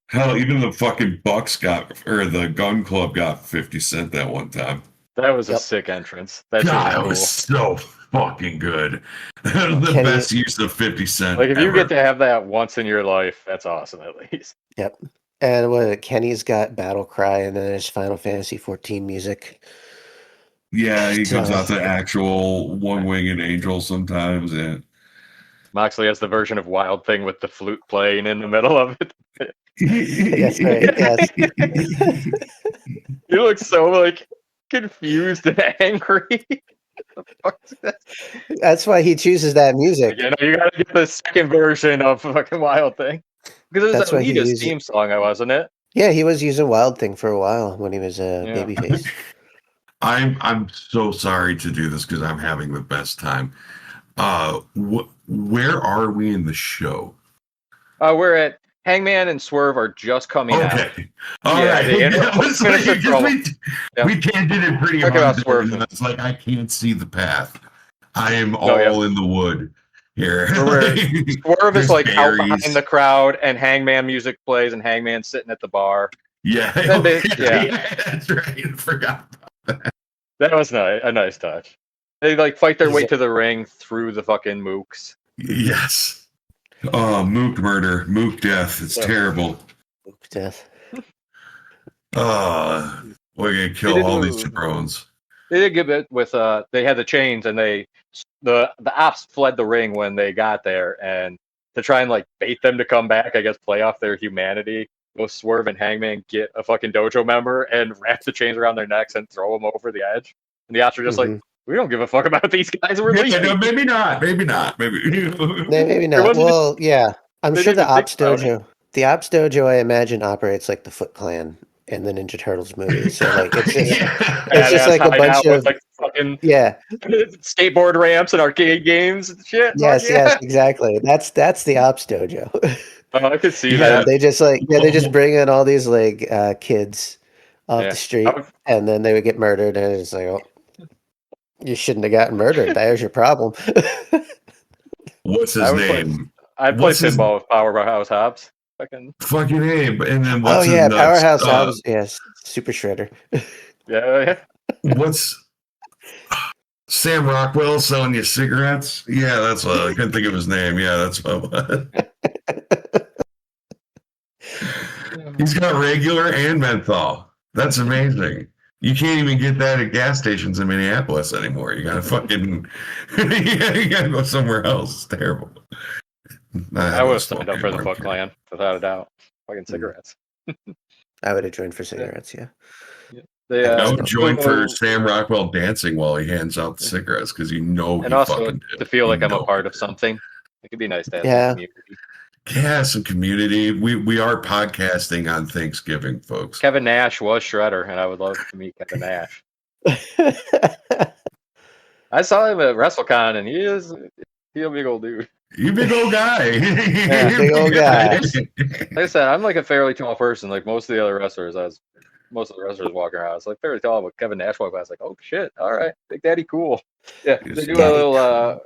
Hell, even the fucking the Gun Club got 50 Cent that one time. That was a sick entrance. That was so fucking good. The best use of 50 Cent. Like if you get to have that once in your life, that's awesome at least. Yep. And Kenny's got Battle Cry, and then there's Final Fantasy 14 music. Yeah, he comes out to actual One-Winged Angel sometimes. Yeah. Moxley has the version of Wild Thing with the flute playing in the middle of it. That's right. Yes. He looks so like confused and angry. That's why he chooses that music. You know, you gotta get the second version of fucking Wild Thing. Because it was That's why he Anita's uses- theme song, wasn't it? Yeah, he was using Wild Thing for a while when he was a babyface. I'm so sorry to do this because I'm having the best time. Where are we in the show? We're at Hangman and Swerve are just coming out. Okay. All Yeah, right. they- Yeah, it's like, Finish the because Yeah. we tangent it pretty Talk hard. about there, Swerve. and it's like I can't see the path. I am Oh, yeah. all in the wood here. Swerve There's is like out berries. behind the crowd, and Hangman music plays, and Hangman's sitting at the bar. Yeah. Then they- Okay. yeah. That's right. I forgot. That was a nice touch. They like fight their Is way it- to the ring through the fucking mooks. Yes. Oh, mook murder, mook death. It's Yeah. terrible. Death. We're gonna They kill did all do- these jabrones. They did give it with they had the chains, and the ops fled the ring when they got there, and to try and like bait them to come back, I guess play off their humanity. Both Swerve and Hangman get a fucking dojo member and wrap the chains around their necks and throw them over the edge. And the ops are just like, we don't give a fuck about these guys. We're Yeah, leaving. no, maybe not. Maybe not. Maybe. Maybe not. wasn't- Well, yeah. I'm they sure the didn't think Ops about Dojo. The Ops Dojo, I imagine, operates like the Foot Clan in the Ninja Turtles movies. So like it's just it's just Badass like a bunch hideout with, of like fucking yeah. skateboard ramps and arcade games and shit. Yes, Fuck yeah. yes, exactly. That's the Ops Dojo. Oh, I could see Yeah, that. They just they just bring in all these like kids off Yeah. the street, I would- and then they would get murdered, and it's like, oh, you shouldn't have gotten murdered. There's your problem. What's his I would play- name? I'd play What's his- pinball with Powerhouse Hobbs. Fucking Fucking Abe. And then Oh what's his yeah, nuts? Powerhouse Hobbs. Yes, Super Shredder. yeah. What's Sam Rockwell selling you cigarettes? Yeah, that's what I couldn't think of his name. Yeah, that's what it was. He's got regular and menthol. That's amazing. You can't even get that at gas stations in Minneapolis anymore. You gotta fucking you gotta go somewhere else. It's terrible. I would have signed up for the Foot Clan without a doubt. Fucking cigarettes. I would have joined for cigarettes. Yeah. They, I would join for people- Sam Rockwell dancing while he hands out the cigarettes because you know he and also fucking did. to feel like You I'm a know part he of did. something. It could be nice to have Yeah. some community. Yeah, some community. We are podcasting on Thanksgiving, folks. Kevin Nash was Shredder, and I would love to meet Kevin Nash. I saw him at WrestleCon, and he's a big old dude. You big old guy. Yeah, big old guy. Like I said, I'm like a fairly tall person. Like most of the other wrestlers, most of the wrestlers walking around, I was like fairly tall, but Kevin Nash walked by, I was like, oh shit, all right, Big Daddy cool. Yeah, they do a Daddy little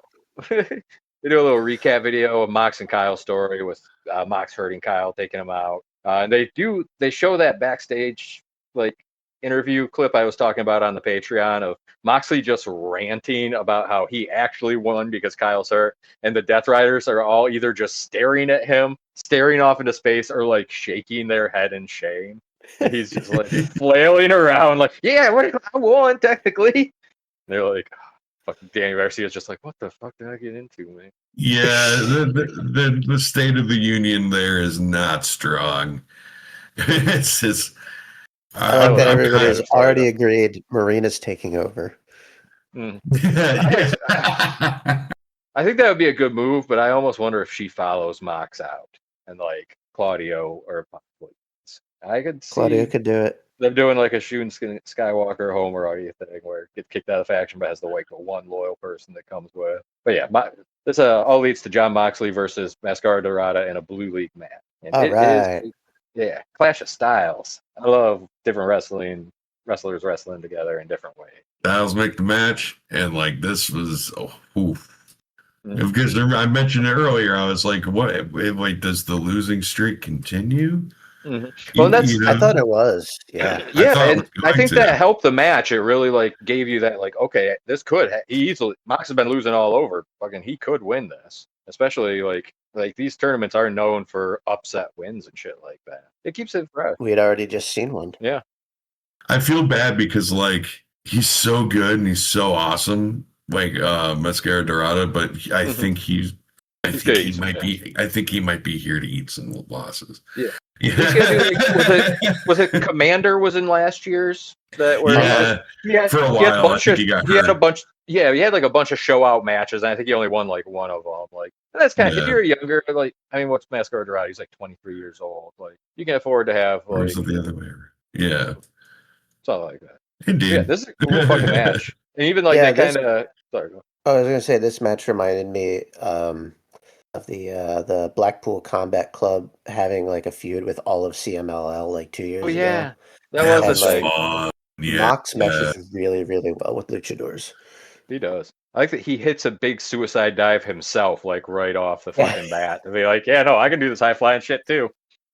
they do a little recap video of Mox and Kyle's story with Mox hurting Kyle, taking him out. And they show that backstage like interview clip I was talking about on the Patreon of Moxley just ranting about how he actually won because Kyle's hurt, and the Death Riders are all either just staring at him, staring off into space, or like shaking their head in shame. And he's just like flailing around, like, yeah, what I won technically. And they're like, fucking Danny Garcia's just like, what the fuck did I get into, man? Yeah, the State of the Union there is not strong. It's just. I like that I'm everybody kind has already agreed Marina's taking over. Mm. of- I think that would be a good move, but I almost wonder if she follows Mox out and like Claudio or possibly I could see Claudio could do it. them doing like a Shun Skywalker homoerotic thing where get kicked out of faction but has the like the one loyal person that comes with. But yeah, this all leads to John Moxley versus Mascara Dorada in a Blue League match. And All it is- right. yeah, clash of styles. I love different wrestlers wrestling together in different ways. Styles make the match, and like this was oof. Mhm. Because I mentioned it earlier, I was like, "What? Like, does the losing streak continue?" Well, that's You know? I thought it was. Yeah. Yeah, thought it and was I going think to. that helped the match. It really like gave you that like, okay, this could he easily. Mox has been losing all over. Fucking, he could win this. Especially like these tournaments are known for upset wins and shit like that. It keeps it fresh. We had already just seen one. I feel bad because like he's so good and he's so awesome, like Mascara Dorada, but I Mhm. think I He's think good. he might be. I think he might be here to eat some losses. Yeah. He's gonna do like, was it Commander was in last year's that where for a while he had a bunch. Yeah, he had like a bunch of show out matches, and I think he only won like one of them. Like that's kind of if you're younger, like I mean, what's Mascot Dorado? He's like 23 years old. Like you can afford to have like. Or is it the other way around? Yeah, something like that. Indeed. Yeah, this is a cool fucking match, and even like that kind of. Sorry. I was gonna say this match reminded me of the Blackpool Combat Club having like a feud with all of CMLL like 2 years ago. That was like, fun. Yeah, Mox meshes really, really well with luchadors. He does. I like that he hits a big suicide dive himself, like right off the fucking bat. To be like, yeah, no, I can do this high flying shit too.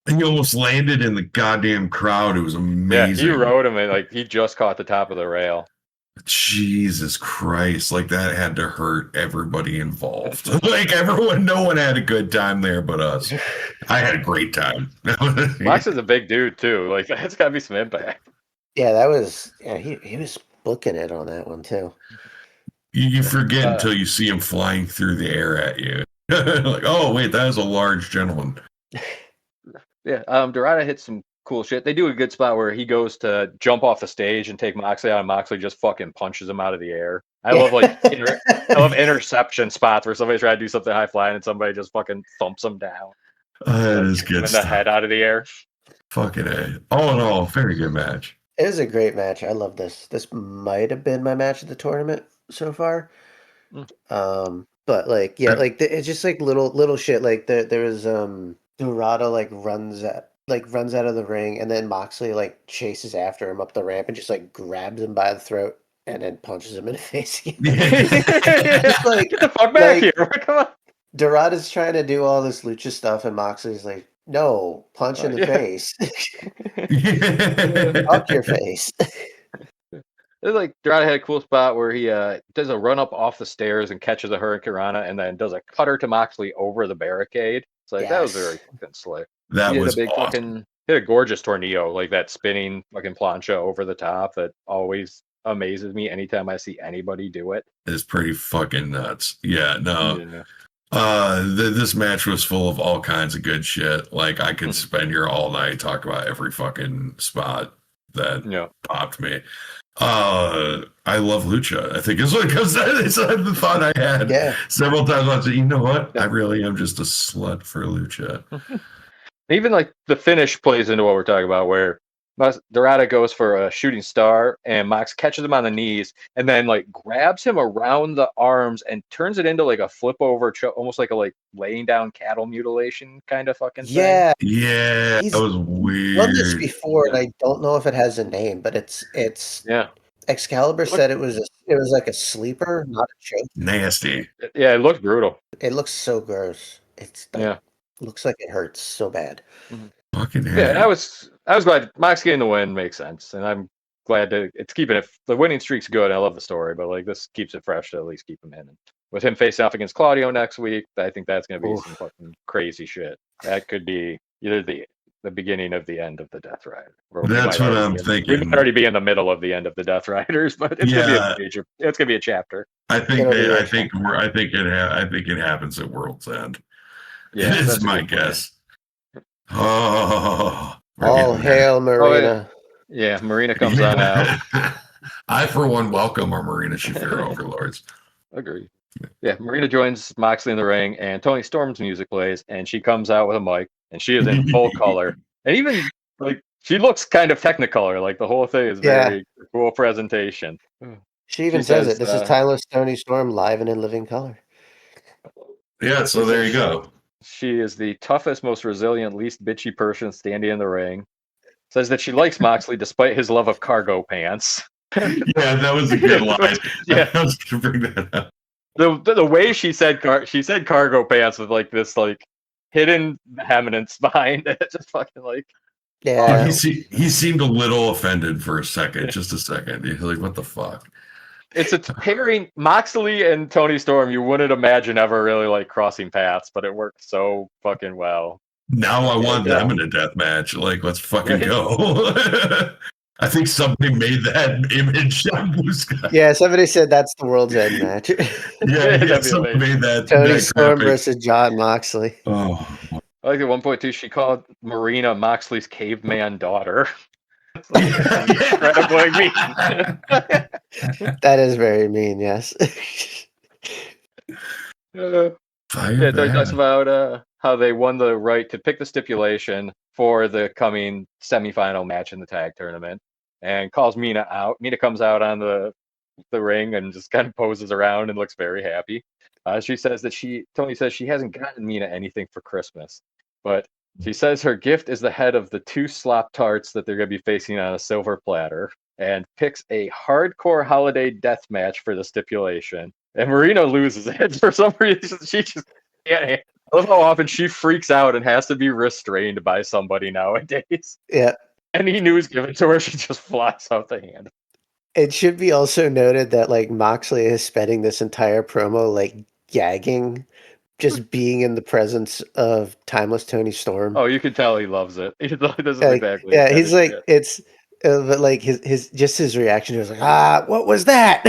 And he almost landed in the goddamn crowd. It was amazing. Yeah, he rode him and like he just caught the top of the rail. Jesus Christ, like that had to hurt everybody involved. Like no one had a good time there but us. I had a great time. Mox is a big dude too. Like that's gotta be some impact. Yeah, that was he was booking it on that one too. You forget until you see him flying through the air at you. Like, oh wait, that is a large gentleman. Yeah, Dorada hits some cool shit. They do a good spot where he goes to jump off the stage and take Moxley out, and Moxley just fucking punches him out of the air. I love like I love interception spots where somebody's trying to do something high flying and somebody just fucking thumps them down. That is good stuff. The head out of the air. Fucking A. All in all, very good match. It was a great match. I love this. This might have been my match of the tournament so far. But like, yeah, like it's just like little shit. Like there was Dorado like runs out of the ring, and then Moxley like chases after him up the ramp and just like grabs him by the throat and then punches him in the face again. It's like, get the fuck back here! Come on. Dorado's trying to do all this lucha stuff, and Moxley's like, "No, punch in the face, up your face." It's like Dorado had a cool spot where he does a run up off the stairs and catches a Hurricane Rana, and then does a cutter to Moxley over the barricade. It's like that was very fucking slick. That was awesome. Hit a gorgeous tornillo, like that spinning fucking plancha over the top that always amazes me anytime I see anybody do it. It's pretty fucking nuts. Yeah, no. Yeah. This match was full of all kinds of good shit. Like I could spend here all night talking about every fucking spot that popped me. I love lucha. I think it's what it comes down to. It's the fun I had several times. I said, you know what? I really am just a slut for lucha. Even like the finish plays into what we're talking about, where Dorado goes for a shooting star and Mox catches him on the knees and then like grabs him around the arms and turns it into like a flip over, almost like a like laying down cattle mutilation kind of fucking thing. Yeah, that was weird. I've done this before, and I don't know if it has a name, but it's Excalibur said it was like a sleeper, not a choke. Nasty. Yeah, it looks brutal. It looks so gross. It's looks like it hurts so bad. Fucking hell. Yeah, I was glad Mox getting the win makes sense, and I'm glad that it's keeping it. The winning streak's good. I love the story, but like this keeps it fresh to at least keep him in. And with him facing off against Claudio next week, I think that's going to be some fucking crazy shit. That could be either the beginning of the end of the Death Rider. That's what I'm thinking. We might already be in the middle of the end of the Death Riders, but it's gonna be a major. It's gonna be a chapter. I think it happens at World's End. Yeah, that's my guess. Oh, all hail Marina! Yeah, Marina comes on out. I, for one, welcome our Marina Shafir overlords. Agree. Yeah, Marina joins Moxley in the ring, and Toni Storm's music plays, and she comes out with a mic, and she is in full color, and even like she looks kind of Technicolor. Like the whole thing is very cool presentation. She even says it. This is timeless Toni Storm live and in living color. Yeah, so there you go. She is the toughest, most resilient, least bitchy person standing in the ring. Says that she likes Moxley despite his love of cargo pants. Yeah, that was a good line. Yeah, I was gonna bring that up. The way she said cargo pants with like this like hidden vehemence behind it. Just fucking like he seemed a little offended for a second, just a second. He's like, "What the fuck?" It's a pairing. Moxley and Toni Storm. You wouldn't imagine ever really like crossing paths, but it worked so fucking well. Now I want them in a death match. Like, let's fucking go. I think somebody made that image on Bluesky. Yeah, somebody said that's the World's End match. yeah, somebody made that. Toni Storm versus John Moxley. Oh, I like at one point too. She called Marina Moxley's caveman daughter. It's like, incredibly mean. That is very mean. Yes. Yeah, Tony talks about how they won the right to pick the stipulation for the coming semifinal match in the tag tournament, and calls Mina out. Mina comes out on the ring and just kind of poses around and looks very happy. She says that Tony says she hasn't gotten Mina anything for Christmas, but she says her gift is the head of the 2 slop tarts that they're going to be facing on a silver platter, and picks a hardcore holiday death match for the stipulation. And Marina loses it for some reason. She just can't. I love how often she freaks out and has to be restrained by somebody nowadays. Yeah. Any news given to her, she just flies out the hand. It should be also noted that like Moxley is spending this entire promo like gagging, just being in the presence of timeless Toni Storm. Oh, you can tell he loves it. This is Like, exactly. yeah, he's like shit. It's but like his reaction was like, what was that?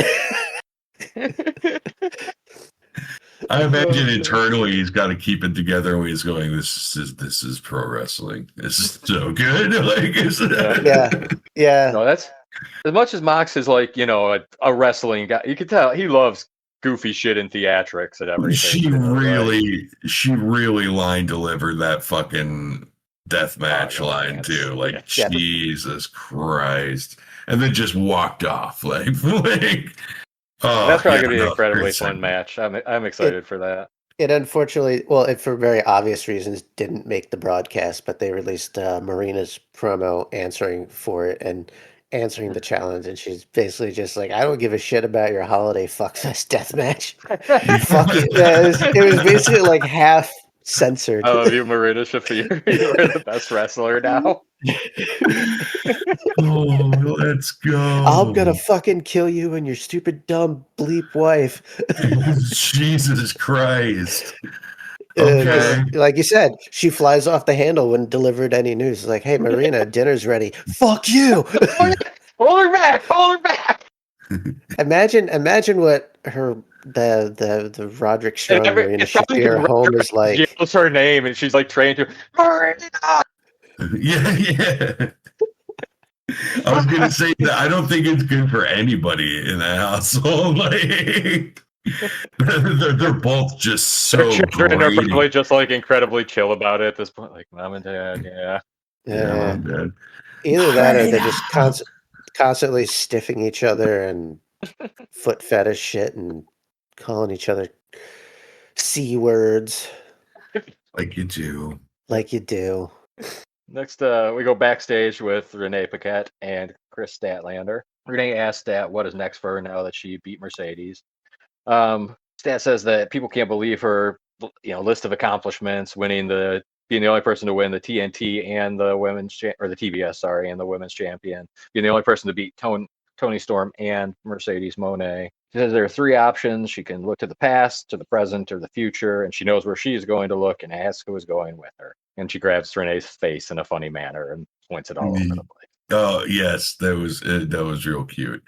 I imagine internally he's got to keep it together when he's going, this is pro wrestling. This is so good. Like, yeah. No, that's as much as Mox is like, a wrestling guy. You can tell he loves goofy shit and theatrics and everything. She really line delivered that fucking death match line too. Like, Jesus Christ. And then just walked off. Like that's probably gonna be an incredibly fun match. I'm excited for that. It unfortunately, it for very obvious reasons didn't make the broadcast, but they released Marina's promo answering for it and answering the challenge, and she's basically just like, I don't give a shit about your holiday fuckfest death match. Fuck it. It was basically like half censored. I love you, Marina Shafir. You're the best wrestler now. Oh, let's go. I'm gonna fucking kill you and your stupid dumb bleep wife. Jesus Christ. Okay. Like you said, she flies off the handle when delivered any news. It's like, hey Marina, dinner's ready. Fuck you. Hold her back. Imagine what the Roderick Strong Marina Shafir home is like. She knows her name and she's like trained to Marina. Yeah. I was gonna say that I don't think it's good for anybody in that household. Like, they're both just so. Their children are probably just like incredibly chill about it at this point. Like mom and dad, yeah. Dad. Either that, or they're just constantly stiffing each other and foot fetish shit and calling each other C words. Like you do. Next, we go backstage with Renee Paquette and Chris Statlander. Renee asked Stat what is next for her now that she beat Mercedes. Stat says that people can't believe her, list of accomplishments, being the only person to win the TNT and the women's the TBS, and the women's champion, being the only person to beat Toni Storm and Mercedes Moné. She says there are 3 options. She can look to the past, to the present, or the future, and she knows where she is going to look and ask who is going with her. And she grabs Renee's face in a funny manner and points it all over the place. Oh, yes, that was real cute.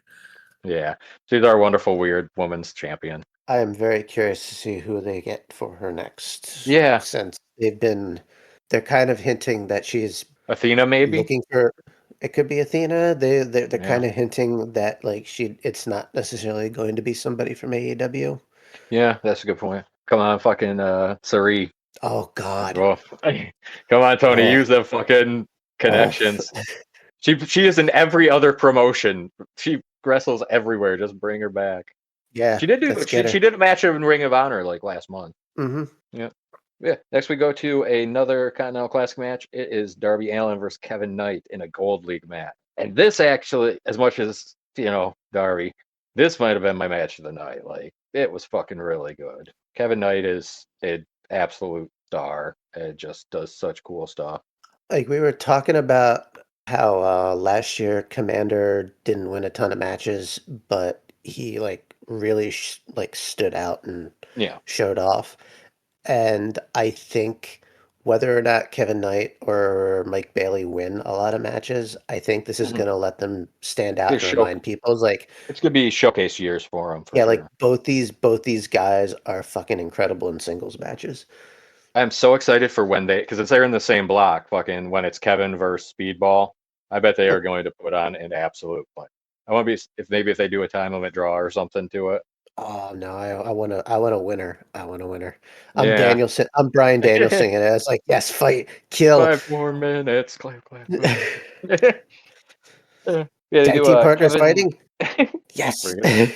Yeah, she's our wonderful, weird woman's champion. I am very curious to see who they get for her next. Yeah. Since they're kind of hinting that she's Athena, maybe? Looking for... It could be Athena. They're kind of hinting that like it's not necessarily going to be somebody from AEW. Yeah, that's a good point. Come on, fucking Sari. Oh God. Oh, come on, Tony. Use them fucking connections. She is in every other promotion. She wrestles everywhere. Just bring her back. Yeah. She did she did a match in Ring of Honor like last month. Mm-hmm. Yeah. Next we go to another Continental Classic match. It is Darby Allin versus Kevin Knight in a Gold League match. And this actually, as much as Darby, this might have been my match of the night. Like, it was fucking really good. Kevin Knight is an absolute star. It just does such cool stuff. Like we were talking about how last year Commander didn't win a ton of matches, but he really stood out and showed off. And I think whether or not Kevin Knight or Mike Bailey win a lot of matches, I think this is going to let them stand out and remind people. It's going to be showcase years for them. Like both these guys are fucking incredible in singles matches. I'm so excited for when because they're in the same block. Fucking when it's Kevin versus Speedball, I bet they are going to put on an absolute play. I want to be if they do a time limit draw or something to it. Oh no, I want a winner. I want a winner. I'm Yeah. Danielson. I'm Brian Danielson, and it's like, yes, fight, kill. 5 more minutes. Clap, clap, clap. Yeah, they Tag do team partners Kevin. fighting. Yes. Bring it.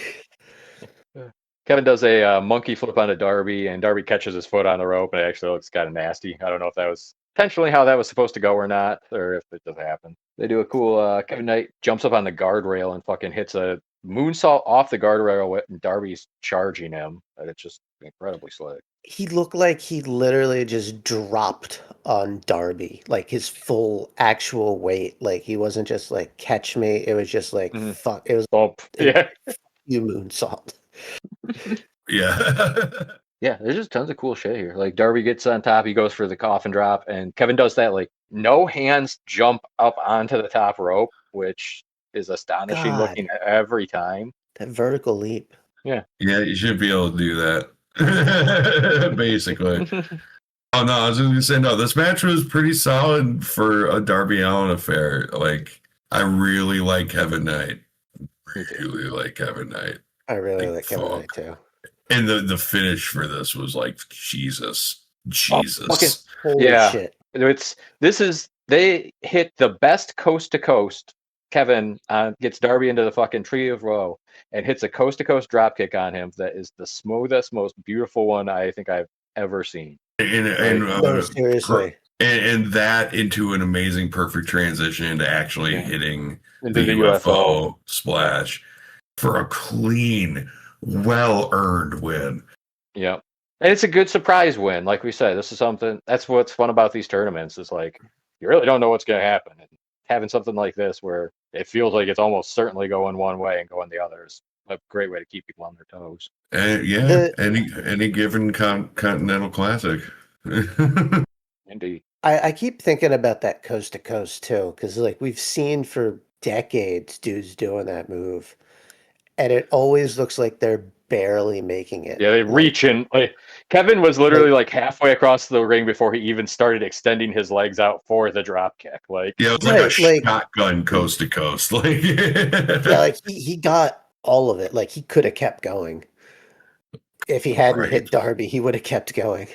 Kevin does a monkey flip onto Darby, and Darby catches his foot on the rope, and it actually looks kind of nasty. I don't know if that was intentionally how that was supposed to go or not, or if it just happened. They do a cool Kevin Knight jumps up on the guardrail and fucking hits a moonsault off the guardrail, and Darby's charging him. And it's just incredibly slick. He looked like he literally just dropped on Darby, like his full actual weight. Like he wasn't just like catch me. It was just like fuck. It was bump. Yeah. You moonsault. Yeah. Yeah, there's just tons of cool shit here. Like Darby gets on top, he goes for the coffin drop, and Kevin does that like no hands jump up onto the top rope, which is astonishing looking every time. That vertical leap. Yeah. Yeah, you should be able to do that. Basically. Oh no, I was gonna say no, this match was pretty solid for a Darby Allin affair. Like I really like Kevin Knight. Really like Kevin Knight. I really like Kevin Knight too. And the finish for this was like Jesus. Jesus. Holy shit. They hit the best coast to coast. Kevin gets Darby into the fucking tree of woe and hits a coast to coast drop kick on him. That is the smoothest, most beautiful one I think I've ever seen. And seriously. And that into an amazing perfect transition into actually hitting the UFO splash for a clean, well-earned win. Yeah. And it's a good surprise win. Like we said, this is something, that's what's fun about these tournaments. It's like, you really don't know what's going to happen. And having something like this where it feels like it's almost certainly going one way and going the other is a great way to keep people on their toes. And any given Continental Classic. Indeed. I keep thinking about that coast to coast too, because like we've seen for decades dudes doing that move. And it always looks like they're barely making it. Yeah, they reach in. Like Kevin was literally like halfway across the ring before he even started extending his legs out for the drop kick. Like yeah, it was like a shotgun coast to coast. Like yeah, like he got all of it. Like he could have kept going. If he hadn't hit Darby, he would have kept going.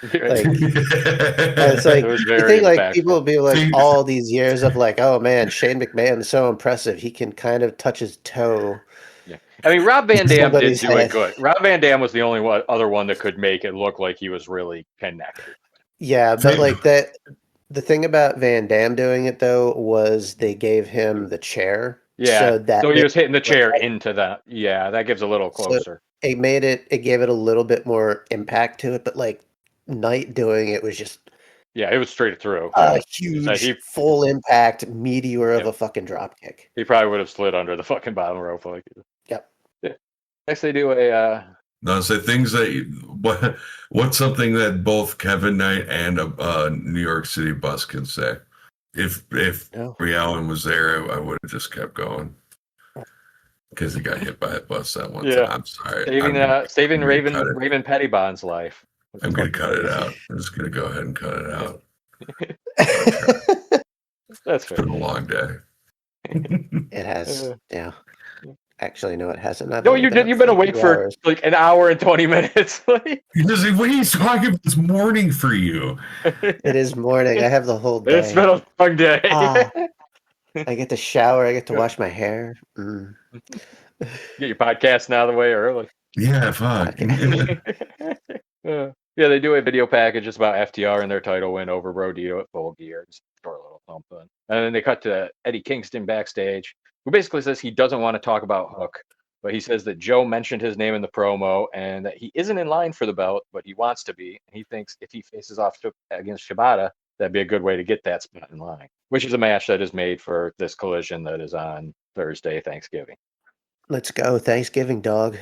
Like, it's like you think like people will be like all these years of like, oh man, Shane McMahon is so impressive. He can kind of touch his toe. Yeah, I mean Rob Van Dam did do it good. Rob Van Dam was the only other one that could make it look like he was really connected. Yeah, but like that, the thing about Van Dam doing it though was they gave him the chair. Yeah, so he was hitting the chair into that. Yeah, that gives a little closer. So it gave it a little bit more impact to it, but like Knight doing it was just it was straight through. A huge full impact meteor of a fucking drop kick. He probably would have slid under the fucking bottom rope. Like, yep. Yeah. Next, they do a. No, say things that what's something that both Kevin Knight and a New York City bus can say. If Darby Allin was there, I would have just kept going. Because he got hit by a bus that one time. I'm sorry. Saving Raven Pettibon's life. I'm going to cut it out. I'm just going to go ahead and cut it out. That's fair. It's been a long day. It has. Yeah. Actually, no, it hasn't. No, you've been awake for like an hour and 20 minutes. What are you talking about? It's morning for you. It is morning. I have the whole day. It's been a long day. I get to shower. I get to wash my hair. Get your podcast now the way early. Yeah, fuck. Yeah, they do a video package just about FTR and their title win over Rodeo at Full Gear. Just short little something. And then they cut to Eddie Kingston backstage, who basically says he doesn't want to talk about Hook, but he says that Joe mentioned his name in the promo and that he isn't in line for the belt, but he wants to be. And he thinks if he faces off against Shibata, that'd be a good way to get that spot in line, which is a match that is made for this collision that is on Thursday, Thanksgiving. Let's go. Thanksgiving, dog.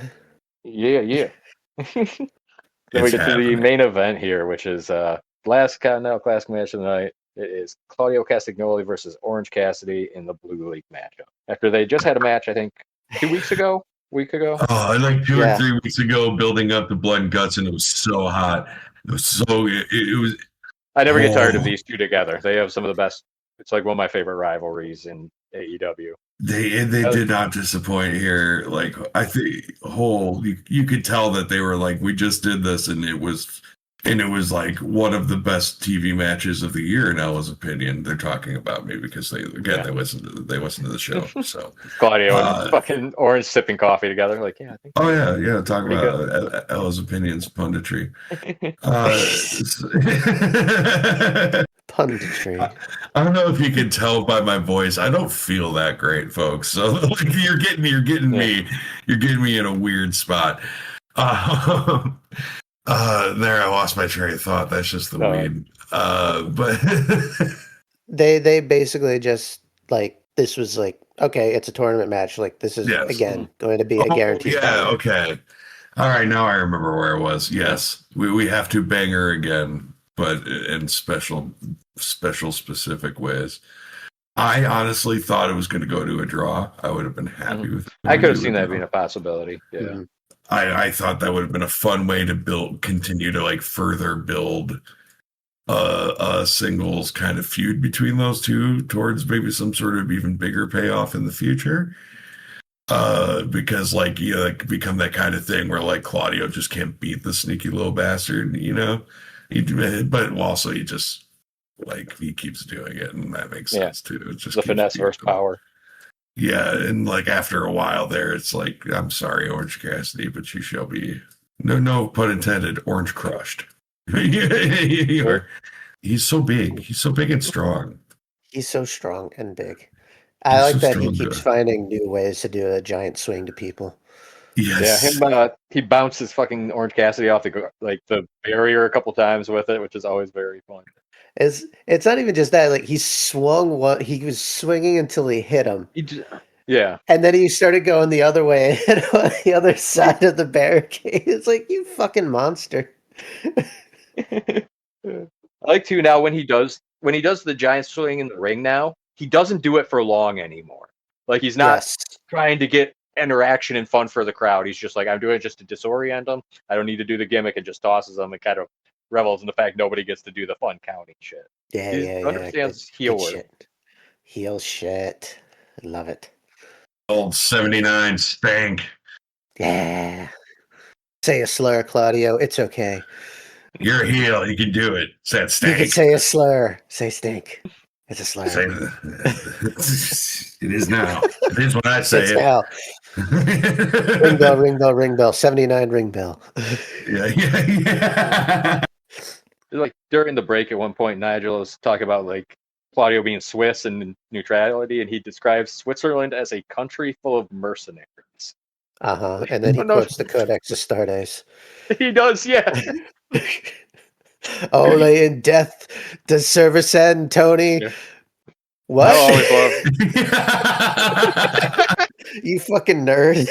Yeah. Then we get to the main event here, which is last Continental Classic match of the night. It is Claudio Castagnoli versus Orange Cassidy in the Blue League matchup. After they just had a match, I think, 2 week ago. Oh, like 2 or 3 weeks ago, building up the blood and guts, and it was so hot. So it was. I never get tired of Oh, these two together. They have some of the best. It's like one of my favorite rivalries in AEW. they did not disappoint here. Like I think you could tell that they were like, we just did this, and it was like one of the best TV matches of the year in Ella's opinion. They're talking about me because they listen to the show. So Claudio and fucking Orange sipping coffee together. Like, yeah, I think. oh yeah, talk Pretty about Ella's opinions punditry. Punditry. I don't know if you can tell by my voice. I don't feel that great, folks. So like, you're getting me in a weird spot. There, I lost my train of thought. That's just the weed. But they basically just like, this was like, okay, it's a tournament match. Like, this is again going to be a guaranteed. Yeah, okay. All right, now I remember where it was. Yes, we have to bang her again, but in special specific ways. I honestly thought it was going to go to a draw. I would have been happy with it. I could have seen that being a possibility. Yeah. Mm-hmm. I thought that would have been a fun way to continue to like further build a singles kind of feud between those two towards maybe some sort of even bigger payoff in the future. Because like you like become that kind of thing where like Claudio just can't beat the sneaky little bastard, you know. But also he just like he keeps doing it, and that makes sense too. It's just the finesse versus power. Yeah, and like after a while there, it's like, I'm sorry, Orange Cassidy, but you shall be no pun intended, orange crushed. He's so big. He's so big and strong. He's so strong and big. I like that he keeps finding new ways to do a giant swing to people. Yes. Yeah, he bounces fucking Orange Cassidy off the barrier a couple times with it, which is always very fun. It's not even just that. Like he was swinging until he hit him. Yeah. And then he started going the other way and hit on the other side of the barricade. It's like, you fucking monster. I like to now when he does the giant swing in the ring now, he doesn't do it for long anymore. Like he's not trying to get interaction and fun for the crowd. He's just like, I'm doing it just to disorient them. I don't need to do the gimmick, and just tosses them and kind of revels in the fact nobody gets to do the fun counting shit. He understands heel work. Shit. Heel shit. I love it. Old 79 stank. Yeah. Say a slur, Claudio. It's okay. You're a heel. You can do it. Say it, stank. You can say a slur. Say stink. It's a slur. It is now. It is when I say it's it. Now. Ring bell, ring bell, ring bell. 79 ring bell. Yeah. Like during the break at one point, Nigel was talking about like Claudio being Swiss and neutrality, and he describes Switzerland as a country full of mercenaries. And then he quotes the Codex Astartes. He does, yeah. Only in death does service end, Tony. Yeah. What? I always love. You fucking nerd.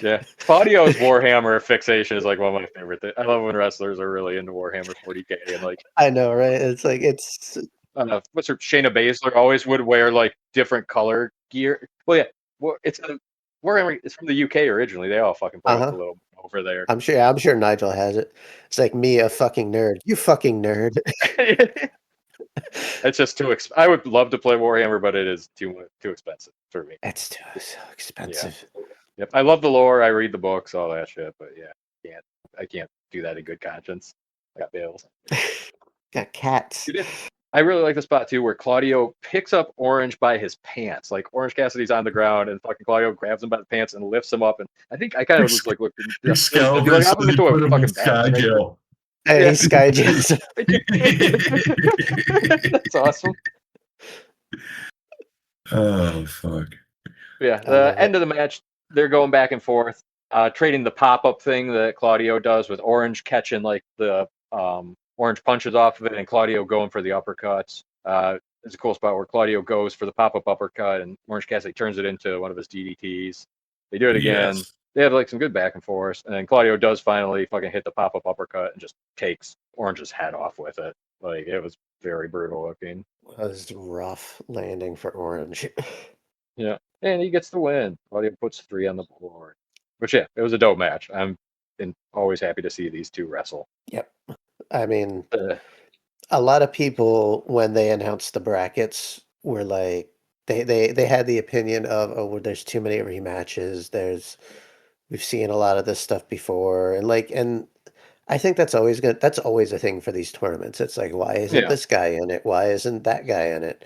Yeah, Claudio's Warhammer fixation is like one of my favorite things. I love when wrestlers are really into Warhammer 40K and like. I know, right? It's like what's her Shayna Baszler always would wear like different color gear. Well, yeah, it's Warhammer. It's from the UK originally. They all fucking put it a little over there. I'm sure Nigel has it. It's like me, a fucking nerd. You fucking nerd. It's just too expensive. I would love to play Warhammer, but it is too expensive for me. It's so expensive. Yeah. Yep. I love the lore. I read the books, all that shit. But yeah, I can't do that in good conscience. I got bills. Got cats. I really like the spot too, where Claudio picks up Orange by his pants. Like Orange Cassidy's on the ground, and fucking Claudio grabs him by the pants and lifts him up. And I think I kind of was like, "Look, I'm into a fucking Skyjail." Hey, Skyjails. That's awesome. Oh fuck. Yeah, the end of the match, they're going back and forth, trading the pop-up thing that Claudio does with Orange catching like the Orange punches off of it, and Claudio going for the uppercuts. There's a cool spot where Claudio goes for the pop-up uppercut, and Orange Cassidy turns it into one of his DDTs. They do it again. Yes. They have like some good back and forth, and then Claudio does finally fucking hit the pop-up uppercut and just takes Orange's head off with it. Like, it was very brutal looking. It was rough landing for Orange. Yeah, and he gets the win. Claudio puts 3 on the board. Which, yeah, it was a dope match. I'm always happy to see these two wrestle. Yep. I mean, a lot of people, when they announced the brackets, were like, they had the opinion of, oh, well, there's too many rematches. We've seen a lot of this stuff before, and I think that's always good. That's always a thing for these tournaments. It's like, why isn't this guy in it? Why isn't that guy in it?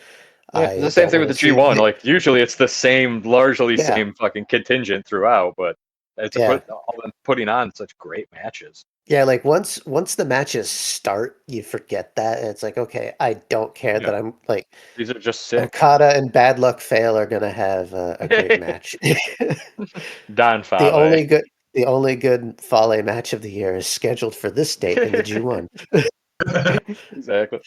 Yeah, the same thing with the G1. Like, usually it's the same, largely same fucking contingent throughout, but it's all them putting on such great matches. Yeah, like once the matches start, you forget that, and it's like, okay, I don't care that I'm like, these are just sick. Okada and Bad Luck Fail are gonna have a great match. Don Fale. The only good Fale match of the year is scheduled for this date in the G1. Exactly.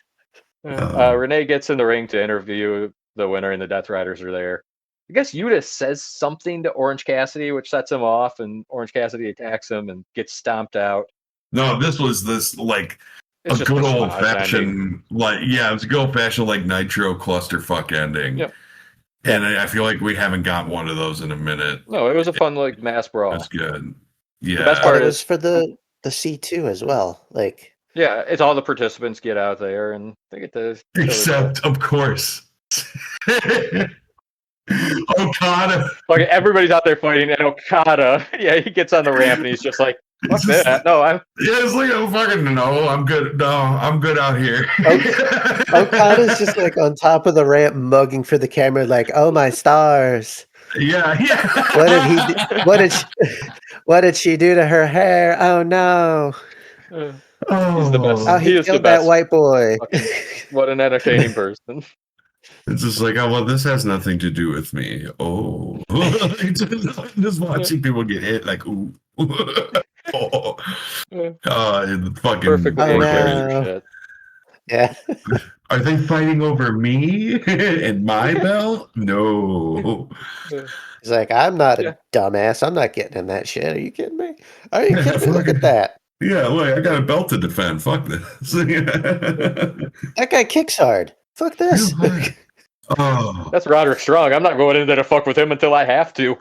Renee gets in the ring to interview the winner, and the Death Riders are there. I guess Yuta says something to Orange Cassidy, which sets him off, and Orange Cassidy attacks him and gets stomped out. No, this was like a good old fashioned, it was a good old fashioned like Nitro clusterfuck ending. Yep. And I feel like we haven't got one of those in a minute. No, it was a fun like mass brawl. That's good. Yeah. The best part is for the C2 as well. Like, yeah, it's all the participants get out there and they get to. Except, of course, Okada. Like, everybody's out there fighting, and Okada, he gets on the ramp and he's just like, fuck that. No, I'm. Yeah, it's like, I'm good. No, I'm good out here. Okada's just like on top of the ramp, mugging for the camera, like, oh my stars. Yeah. What did she do to her hair? Oh no. He's the best. Oh, he killed that white boy. What an entertaining person. It's just like, oh, well, this has nothing to do with me. Oh. Just watching people get hit, like, ooh. Fucking perfect shit. Yeah. Are they fighting over me and my belt? No. He's like, I'm not a dumbass. I'm not getting in that shit. Are you kidding me? Are you kidding me? Look at that. Yeah, look, I got a belt to defend. Fuck this. That guy kicks hard. Fuck this. That's Roderick Strong. I'm not going in there to fuck with him until I have to.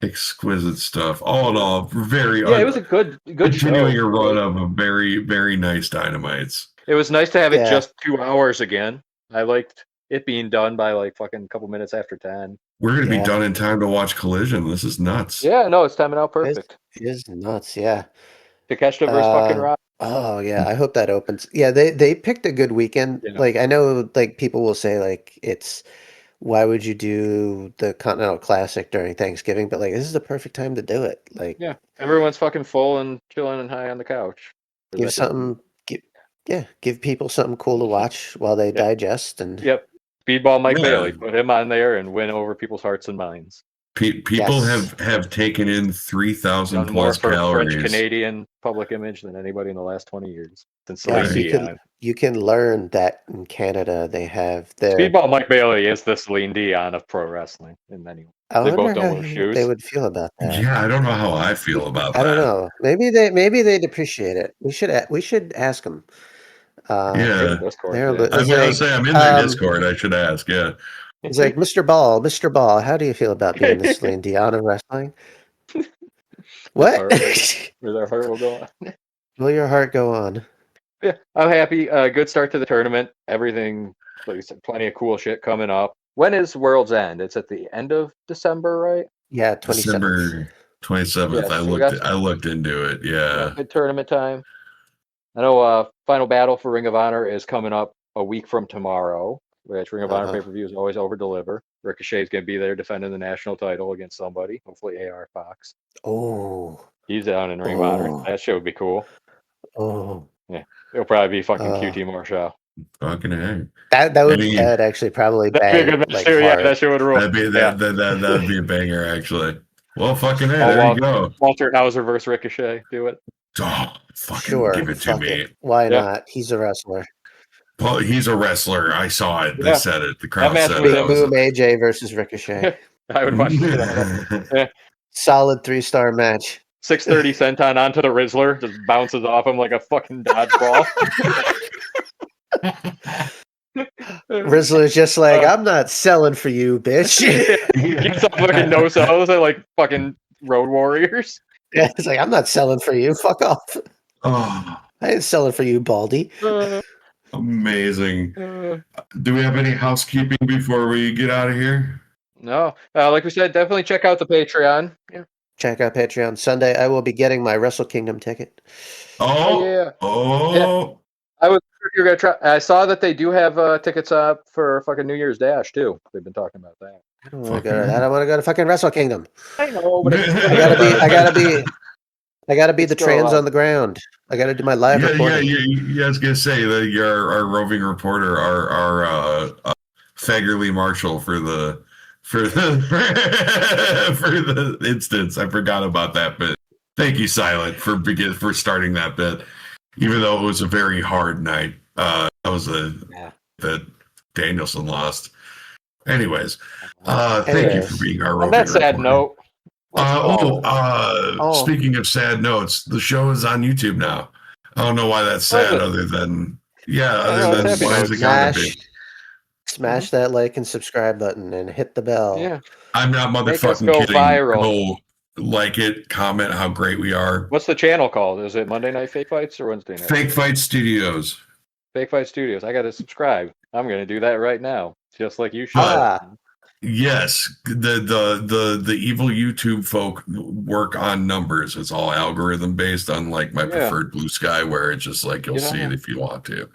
Exquisite stuff. All in all, it was a good continuing show. A run of a very, very nice Dynamites. It was nice to have it just 2 hours again. I liked it being done by like fucking couple minutes after 10. We're going to be done in time to watch Collision. This is nuts. Yeah, no, it's timing out perfect. It is nuts, yeah. Takeshita versus fucking Rock. Oh, yeah, I hope that opens. Yeah, they picked a good weekend. Yeah. Like, I know, like, people will say, like, why would you do the Continental Classic during Thanksgiving? But, like, this is the perfect time to do it. Like, yeah, everyone's fucking full and chilling and high on the couch. Give people something cool to watch while they digest. And Speedball Mike Bailey, put him on there and win over people's hearts and minds. People have taken in 3,000 plus calories. French Canadian public image than anybody in the last 20 years. Since you can learn that in Canada they have their Speedball Mike Bailey is the Celine Dion of pro wrestling in many ways. They both don't wear shoes. They would feel about that. Yeah, I don't know how I feel about that. I don't know. Maybe they'd appreciate it. We should ask them. I'm in their Discord. I should ask. Yeah. He's like, Mr. Ball, how do you feel about being the Celine Dion of wrestling? What? Where their heart will go on. Will your heart go on? Yeah, I'm happy. Good start to the tournament. Everything, like you said, plenty of cool shit coming up. When is World's End? It's at the end of December, right? Yeah, 27th. December 27th. I looked into it. Yeah. Good tournament time. I know Final Battle for Ring of Honor is coming up a week from tomorrow. Which Ring of Honor pay-per-view is always over-deliver. Ricochet's going to be there defending the national title against somebody. Hopefully AR Fox. Oh. He's down in Ring of Honor. That shit would be cool. Oh. Yeah. It'll probably be fucking QT Marshall. Fucking A. That'd actually probably bang. That'd be a good match too. Yeah, that shit would rule. That'd be a banger, actually. Well, fucking A. There you go. Walter Hauser versus Ricochet. Do it. Oh, fucking give it to me. Why not? He's a wrestler. Well, he's a wrestler. I saw it. They said it. The crowd said it. Boom, AJ versus Ricochet. I would watch that. Solid 3-star match. 630 senton onto the Rizzler, just bounces off him like a fucking dodgeball. Rizzler's just like, I'm not selling for you, bitch. Gets up fucking no-sells like fucking Road Warriors. Yeah, it's like, I'm not selling for you. Fuck off. Oh. I didn't sell it for you, Baldy. Amazing. Do we have any housekeeping before we get out of here? No. Like we said, definitely check out the Patreon. Yeah. Check out Patreon. Sunday, I will be getting my Wrestle Kingdom ticket. Oh, yeah. oh. I was sure you're gonna try. I saw that they do have tickets up for fucking New Year's Dash too. They've been talking about that. I don't want to go to that. I want to go to fucking Wrestle Kingdom. I know, but I gotta be the Still trans alive. on the ground. I gotta do my live Yeah, reporting. I was gonna say that you're our roving reporter, our Fagerly Marshall for the for the instance. I forgot about that bit. Thank you, Silent, for starting that bit. Even though it was a very hard night. That was that Danielson lost. Anyways, thank you for being our roving On that sad reporter. note. Speaking of sad notes, the show is on YouTube now. I don't know why that's sad, other than why is it gotta be? Smash that like and subscribe button and hit the bell. Yeah. I'm not motherfucking go kidding. viral. Go like it, comment how great we are. What's the channel called? Is it Monday Night Fake Fights or Wednesday Night? Fake Fight Studios. Fake Fight Studios. I got to subscribe. I'm going to do that right now, just like you should. Yes, the evil YouTube folk work on numbers. It's all algorithm based, unlike my preferred Bluesky, where it's just like you'll see it if you want to.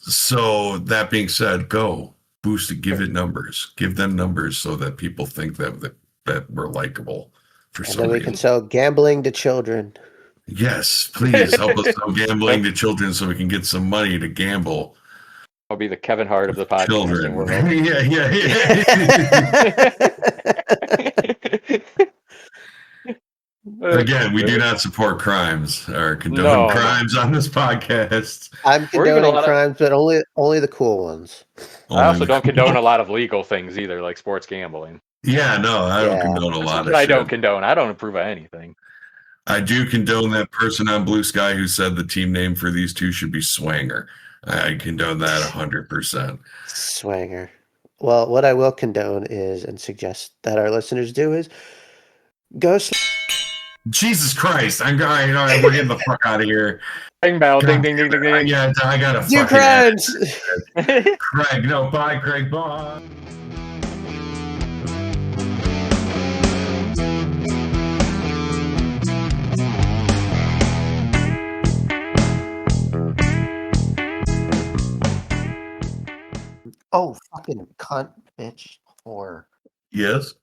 So that being said, go boost it, give it numbers, give them numbers so that people think that we're likable for some reason. And then we can sell gambling to children. Yes, please help us sell gambling to children so we can get some money to gamble. I'll be the Kevin Hart of the podcasting world. Again, we do not support crimes or condone crimes on this podcast. I'm condoning crimes, but only the cool ones. I also don't condone a lot of legal things either, like sports gambling. Yeah, no, I don't condone a lot of shit. I don't condone. I don't approve of anything. I do condone that person on Bluesky who said the team name for these two should be Swanger. I condone that 100%. Swanger. Well, what I will condone is and suggest that our listeners do is go. Jesus Christ! All right, we're getting the fuck out of here. Ding bell, ding, ding, ding, ding, ding. Yeah, I gotta do crimes. Craig, no, bye, Craig, bye. Oh, fucking cunt, bitch, whore. Yes.